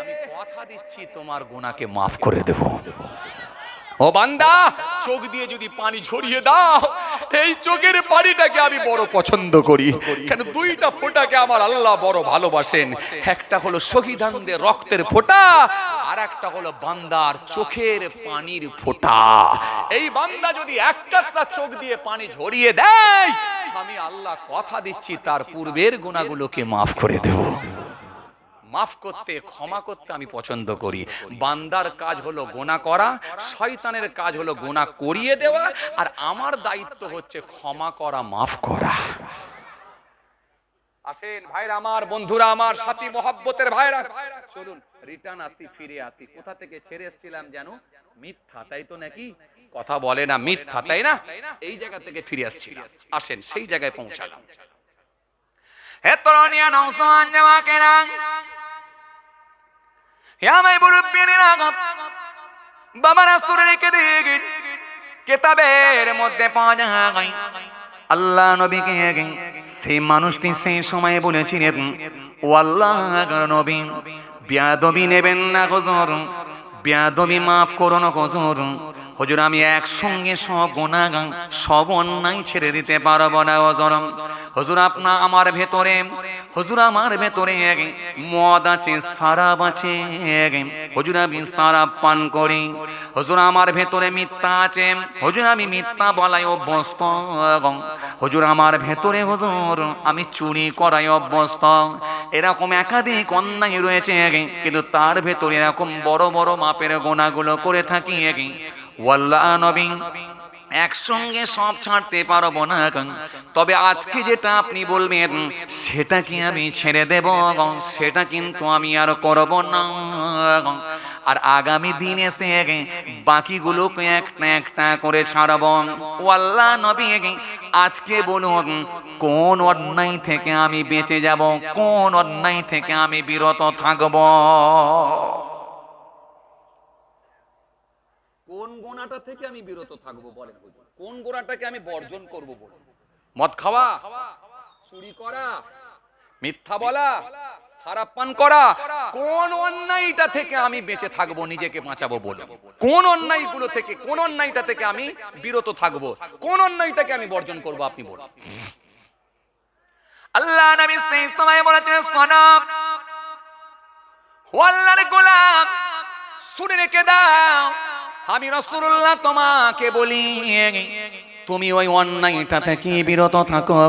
আমি কথা দিচ্ছি তোমার গুনাহকে মাফ করে দেব। ও বান্দা, চোখ দিয়ে যদি পানি ঝরিয়ে দাও, এই চোখের পানিটাকে আমি বড় পছন্দ করি। কেন? দুইটা ফোঁটাকে আমার আল্লাহ বড় ভালোবাসেন। একটা হলো শহীদানদের রক্তের ফোঁটা, আর একটা হলো বান্দার চোখের পানির ফোঁটা। এই বান্দা যদি এক কাতরা চোখ দিয়ে পানি ঝরিয়ে দেয়, আমি আল্লাহ কথা দিচ্ছি তার পূর্বের গুনাহগুলোকে মাফ করে দেব। মাফ করতে, ক্ষমা করতে আমি পছন্দ করি। বান্দার কাজ হলো গুনাহ করা, শয়তানের কাজ হলো গুনাহ করিয়ে দেওয়া, আর আমার দায়িত্ব হচ্ছে ক্ষমা করা, মাফ করা। আসেন ভাইরা আমার, বন্ধুরা আমার, সাথী মহব্বতের ভাইরা, চলুন রিটার্ন আসি, ফিরে আসি। কোথা থেকে ছেড়ে এসেছিলাম জানো? মিথ্যা, তাই তো নাকি? কথা বলে না, মিথ্যা, তাই না? এই জায়গা থেকে ফিরে আসছিলাম। আসেন সেই জায়গায় পৌঁছালাম। হে তরুণিয়া নওজোয়ান জাওয়াকেরা, আমার মুরব্বিরা, বাবারা, শুনে রেখে দিন, কিতাবের মধ্যে পাওয়া যায় আল্লাহ নবীকে সেই মানুষটি সেই সময় বলেছিলেন, ও আল্লাহর নবী, বেয়াদবি নেবেন না হুজুর, বেয়াদবি মাফ করুন হুজুর। হুজুর, আমি একসঙ্গে সব গুনাহ, সব অন্যায় ছেড়ে দিতে পারবো না হুজুর। হুজুর, আপনার আমার ভেতরে, হুজুর আমার ভেতরে মদ আছে, শরাব আছে, হুজুর আমি শরাব পান করি। হুজুর, আমার ভেতরে মিথ্যা আছে, হুজুর আমি মিথ্যা বলাই অভ্যস্ত। হুজুর, আমার ভেতরে হুজুর আমি চুরি করাই অভ্যস্ত। এরকম একাধিক অন্যায় রয়েছে, কিন্তু তার ভেতরে এরকম বড় বড় মাপের গুনাহগুলো করে থাকি। ওয়াল্লাহ নবী, একসঙ্গে সব ছাড়তে পারবো না, তবে আজকে যেটা আপনি বলবেন সেটা কি আমি ছেড়ে দেব, সেটা কিন্তু আমি আর করব না। আর আগামী দিনে সে বাকিগুলোকে একটা একটা করে ছাড়ব। ও আল্লাহ নবী, আজকে বলুন কোন অন্যায় থেকে আমি বেঁচে যাব, কোন অন্যায় থেকে আমি বিরত থাকব? কোন গোনাটা থেকে আমি বিরত থাকবো বলেন? কোন গোনাটাকে আমি বর্জন করব বলেন? মদ খাওয়া, চুরি করা, মিথ্যা বলা, শরাব পান করা, কোন অন্যায়টা থেকে আমি বেঁচে থাকবো, নিজেকে বাঁচাবো বলুন? কোন অন্যায়গুলো থেকে, কোন অন্যায়টা থেকে আমি বিরত থাকবো, কোন অন্যায়টাকে আমি বর্জন করব আপনি বলুন? আল্লাহ নবী সেই সময় বলেছেন, সনব ও আল্লাহর গোলাম, শুনে রেখে দাও, আমি রাসূলুল্লাহ তোমাকে বলি, তুমি ওই অন্যায়টা থেকে বিরত থাকো।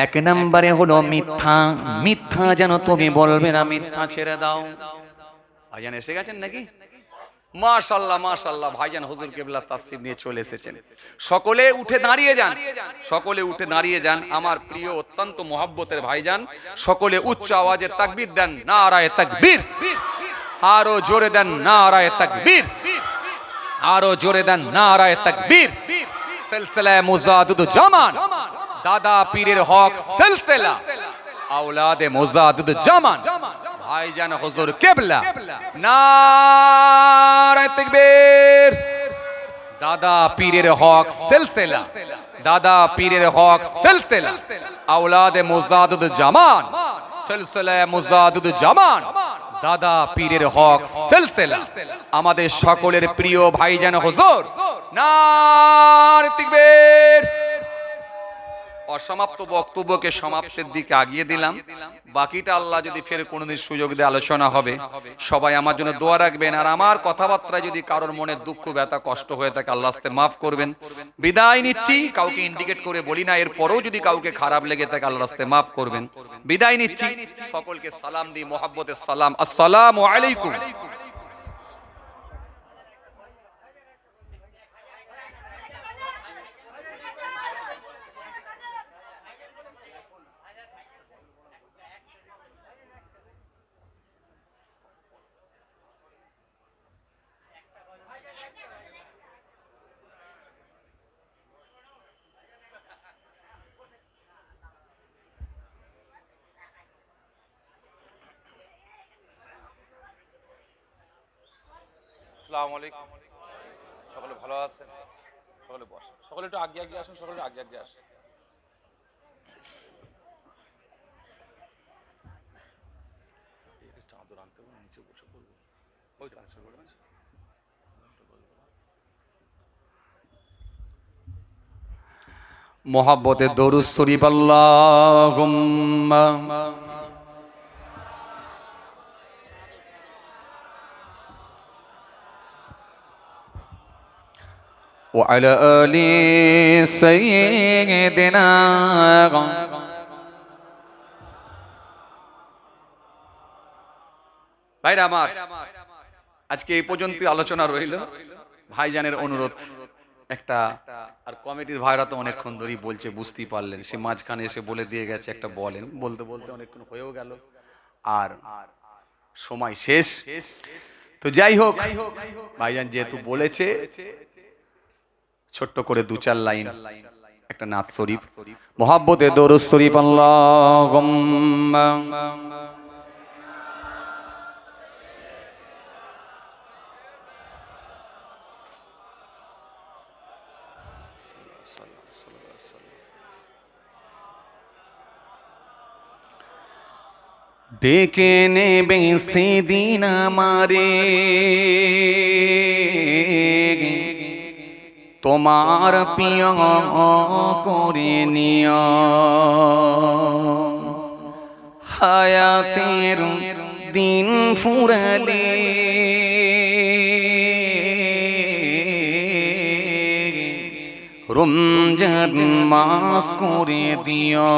এক নম্বরে হলো মিথ্যা। মিথ্যা যেন তুমি বলবে না, মিথ্যা ছেড়ে দাও। ভাইজান এসে গেছেন নাকি? মাশাআল্লাহ মাশাআল্লাহ, ভাইজান হুজুর কিবলা তাসরিফ নিয়ে চলে এসেছেন। সকলে উঠে দাঁড়িয়ে যান, সকলে উঠে দাঁড়িয়ে যান। আমার প্রিয় অত্যন্ত মহব্বতের ভাইজান, সকলে উচ্চ আওয়াজে তাকবীর দেন, নারায়ে তাকবীর। আরো জোরে দেন, নারায়ে তাকবীর। আরো জোরে দেন, নারায়ে তাকবীর। সিলসিলা মুজাদ্দিদ জামান, দাদা পীরের হক সিলসিলা আওলাদে মুজাদ্দিদ জামান, ভাইজান হুজুর কিবলা, নারায়ে তাকবীর। দাদা পীরের হক সিলসিলা, দাদা পীরের হক সিলসিলা, আওলাদে মুজাদ্দিদ জামান, সিলসিলা মুজাদ্দিদ জামান, দাদা পীরের হক সিলসিলা। আমাদের সকলের প্রিয় ভাইজান হুজুর, নারে তাকবীর। অসমাপ্ত বক্তব্যকে সমাপ্তির দিকে আগিয়ে দিলাম, বাকিটা আল্লাহ যদি ফের কোনোদিন সুযোগ দিয়ে আলোচনা হবে। সবাই আমার জন্য দোয়া রাখবেন, আর আমার কথাবার্তায় যদি কারোর মনে দুঃখ ব্যথা কষ্ট হয়ে থাকে আল্লাহ আস্তে মাফ করবেন। বিদায় নিচ্ছি, কাউকে ইন্ডিকেট করে বলি না, এরপরেও যদি কাউকে খারাপ লেগে থাকে আল্লাহ আস্তে মাফ করবেন। বিদায় নিচ্ছি, সকলকে সালাম দিই, মোহাব্বতের সালাম, আসসালামু আলাইকুম। আসসালামু আলাইকুম। সকলে ভালো আছেন? সকলে বসেন, সকলে একটু আগে আগে আসেন, সকলে আগে আগে আসেন। চাদর আনতে হবে, নিচে বসে পড়বো। ওই তো আনসার করবেন। মোহাব্বতে দরুদ শরীফ, আল্লাহুম্মা وعلى آل سيدنا। ভাইরা আমার, আজকে এই পর্যন্ত আলোচনা রইল। ভাইজানের অনুরোধ একটা, আর কমিটির ভাইরা তো অনেকক্ষণ ধরেই বলছে, বুঝতেই পারলেন, সে মাঝখানে এসে বলে দিয়ে গেছে একটা বলেন, বলতে বলতে অনেকক্ষণ হয়েও গেল, আর সময় শেষ। তো যাই হোক, ভাইজান যেহেতু বলেছে, ছোট্ট করে দু চার লাইন একটা নাত শরীফ, মোহাব্বতে দরুদ শরীফ, আল্লাহুম্মা ডেকে নেবে সেদিন আমারে, তোমার প্রিয় করে নিও, হায়াতের দিন ফুরালে রমজান মাস করে দিও,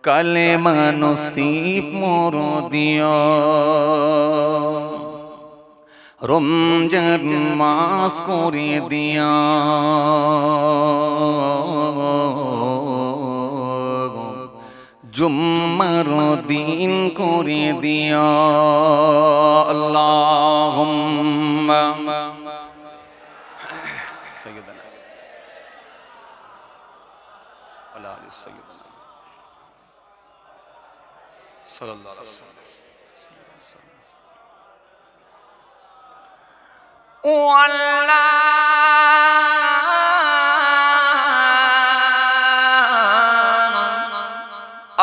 কালেমা নসিব মোর দিও, রমজান মাস করে দিও, জুম্মার দিন করে দিও, আল্লাহুম্মা সাইয়্যিদানা ওয়া আলি সাইয়্যিদানা সাল্লাল্লাহু আলাইহি ওয়াসাল্লাম। ও আল্লাহ,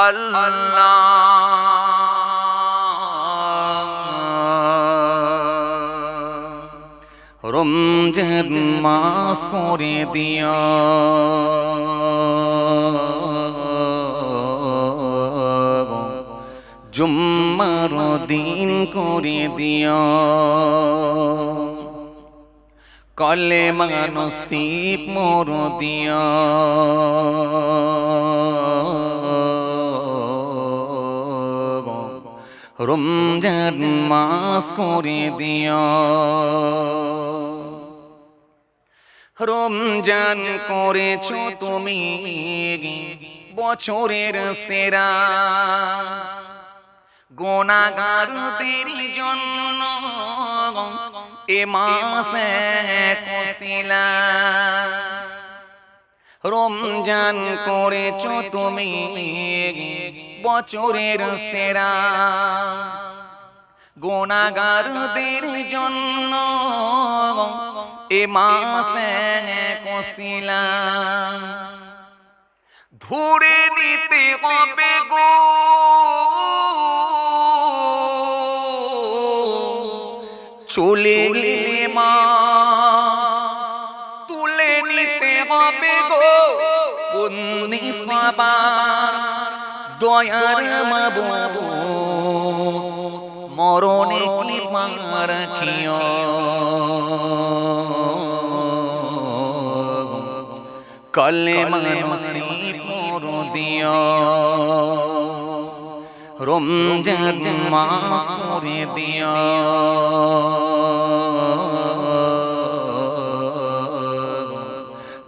আল্লাহ রমজান মাস করে দিও, জুম্মার দিন করে দিও, কলেমা নসিব মোর দিও, রমজান মাস করে দিও, রমজান করেছো তুমি বছরের সেরা, গুনাহগারদের জন্য এ মাসে ওসিলা, রমজান করেছো তুমি বছরের সেরা, গুনাহগারদের জন্য এ মাসে কসিলাম ধরে দিতে হবে গো চলে গেলে মাস তুলে নিতে হবে গো পুণ্যি সবার দয়ার মাবুদ মরণে কি মার রাখিও কলেমা নসিব দিও রমজান মাস করে দিও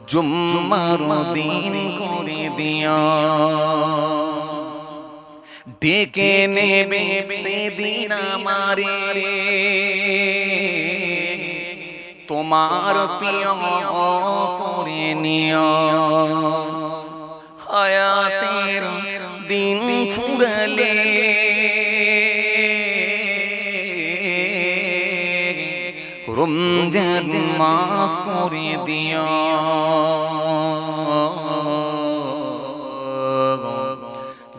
জুম্মার দিন করে দিও ডেকে নেবে সেদিন আমারে তোমার প্রিয় করে নিও হায়াতের দিন ফুরালে রমজান মাস করে দিও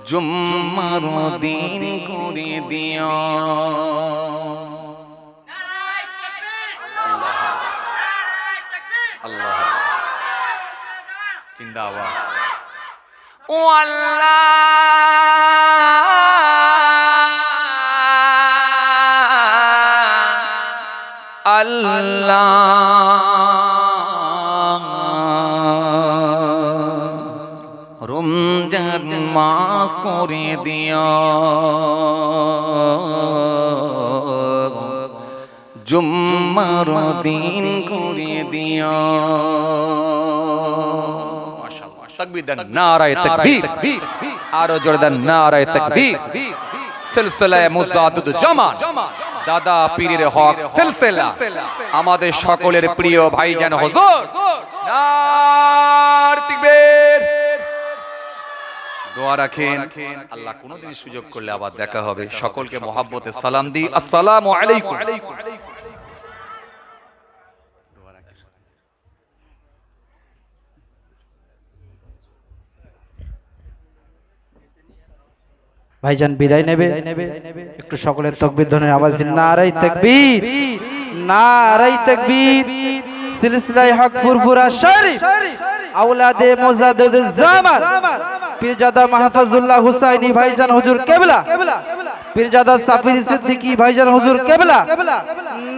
জুম্মার দিন করে দিও আল্লাহ জিন্দাবাদ ও আল্লাহ আল্লাহ রমজান মাস করে দিও জুম্মার দিন করে দিও মাশাআল্লাহ তাকবীর দেন নারায়ে তাকবীর আরো জোরে দেন নারায়ে তাকবীর সিলসিলায়ে মুজাদ্দিদ জামান দাদা পীরের হক সিলসিলা আমাদের সকলের প্রিয় ভাইজান হুজুর নারায়ে তাকবীর দোয়া রাখেন আল্লাহ কোনদিন সুযোগ করলে আবার দেখা হবে সকলকে মহব্বতে সালাম দিই আসসালামু আলাইকুম ভাইজান বিদায় নেবে একটু সকলের তাকবীর ধ্বনির আওয়াজ নারায়ে তাকবীর নারায়ে তাকবীর সিলসিলায়ে হক ফুরফুরা শরীফ আওলাদে মুজাদ্দিদুজ জামান পীরজাদা মাহফুজুল্লাহ হুসাইনি ভাইজান হুজুর কেবলা পীরজাদা সাফির সিদ্দিকী ভাইজান হুজুর কেবলা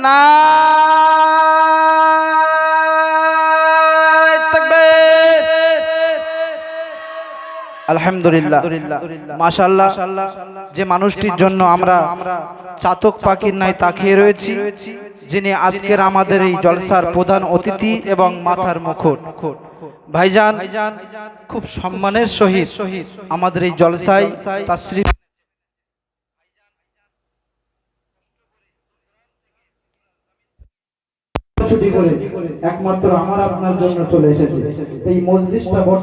নারায়ে তাকবীর আলহামদুলিল্লাহ মাশাআল্লাহ যে মানুষটির জন্য আমরা চাতক পাখির ন্যায় তাকিয়ে রয়েছি যিনি আজকের আমাদের এই জলসার প্রধান অতিথি এবং মাথার মুকুট ভাইজান খুব সম্মানের সহিত আমাদের এই জলসায় তাশরীফ ছুটি করে একমাত্র আমার আপনার জন্য চলে এসেছে এই মজলিসটা বড়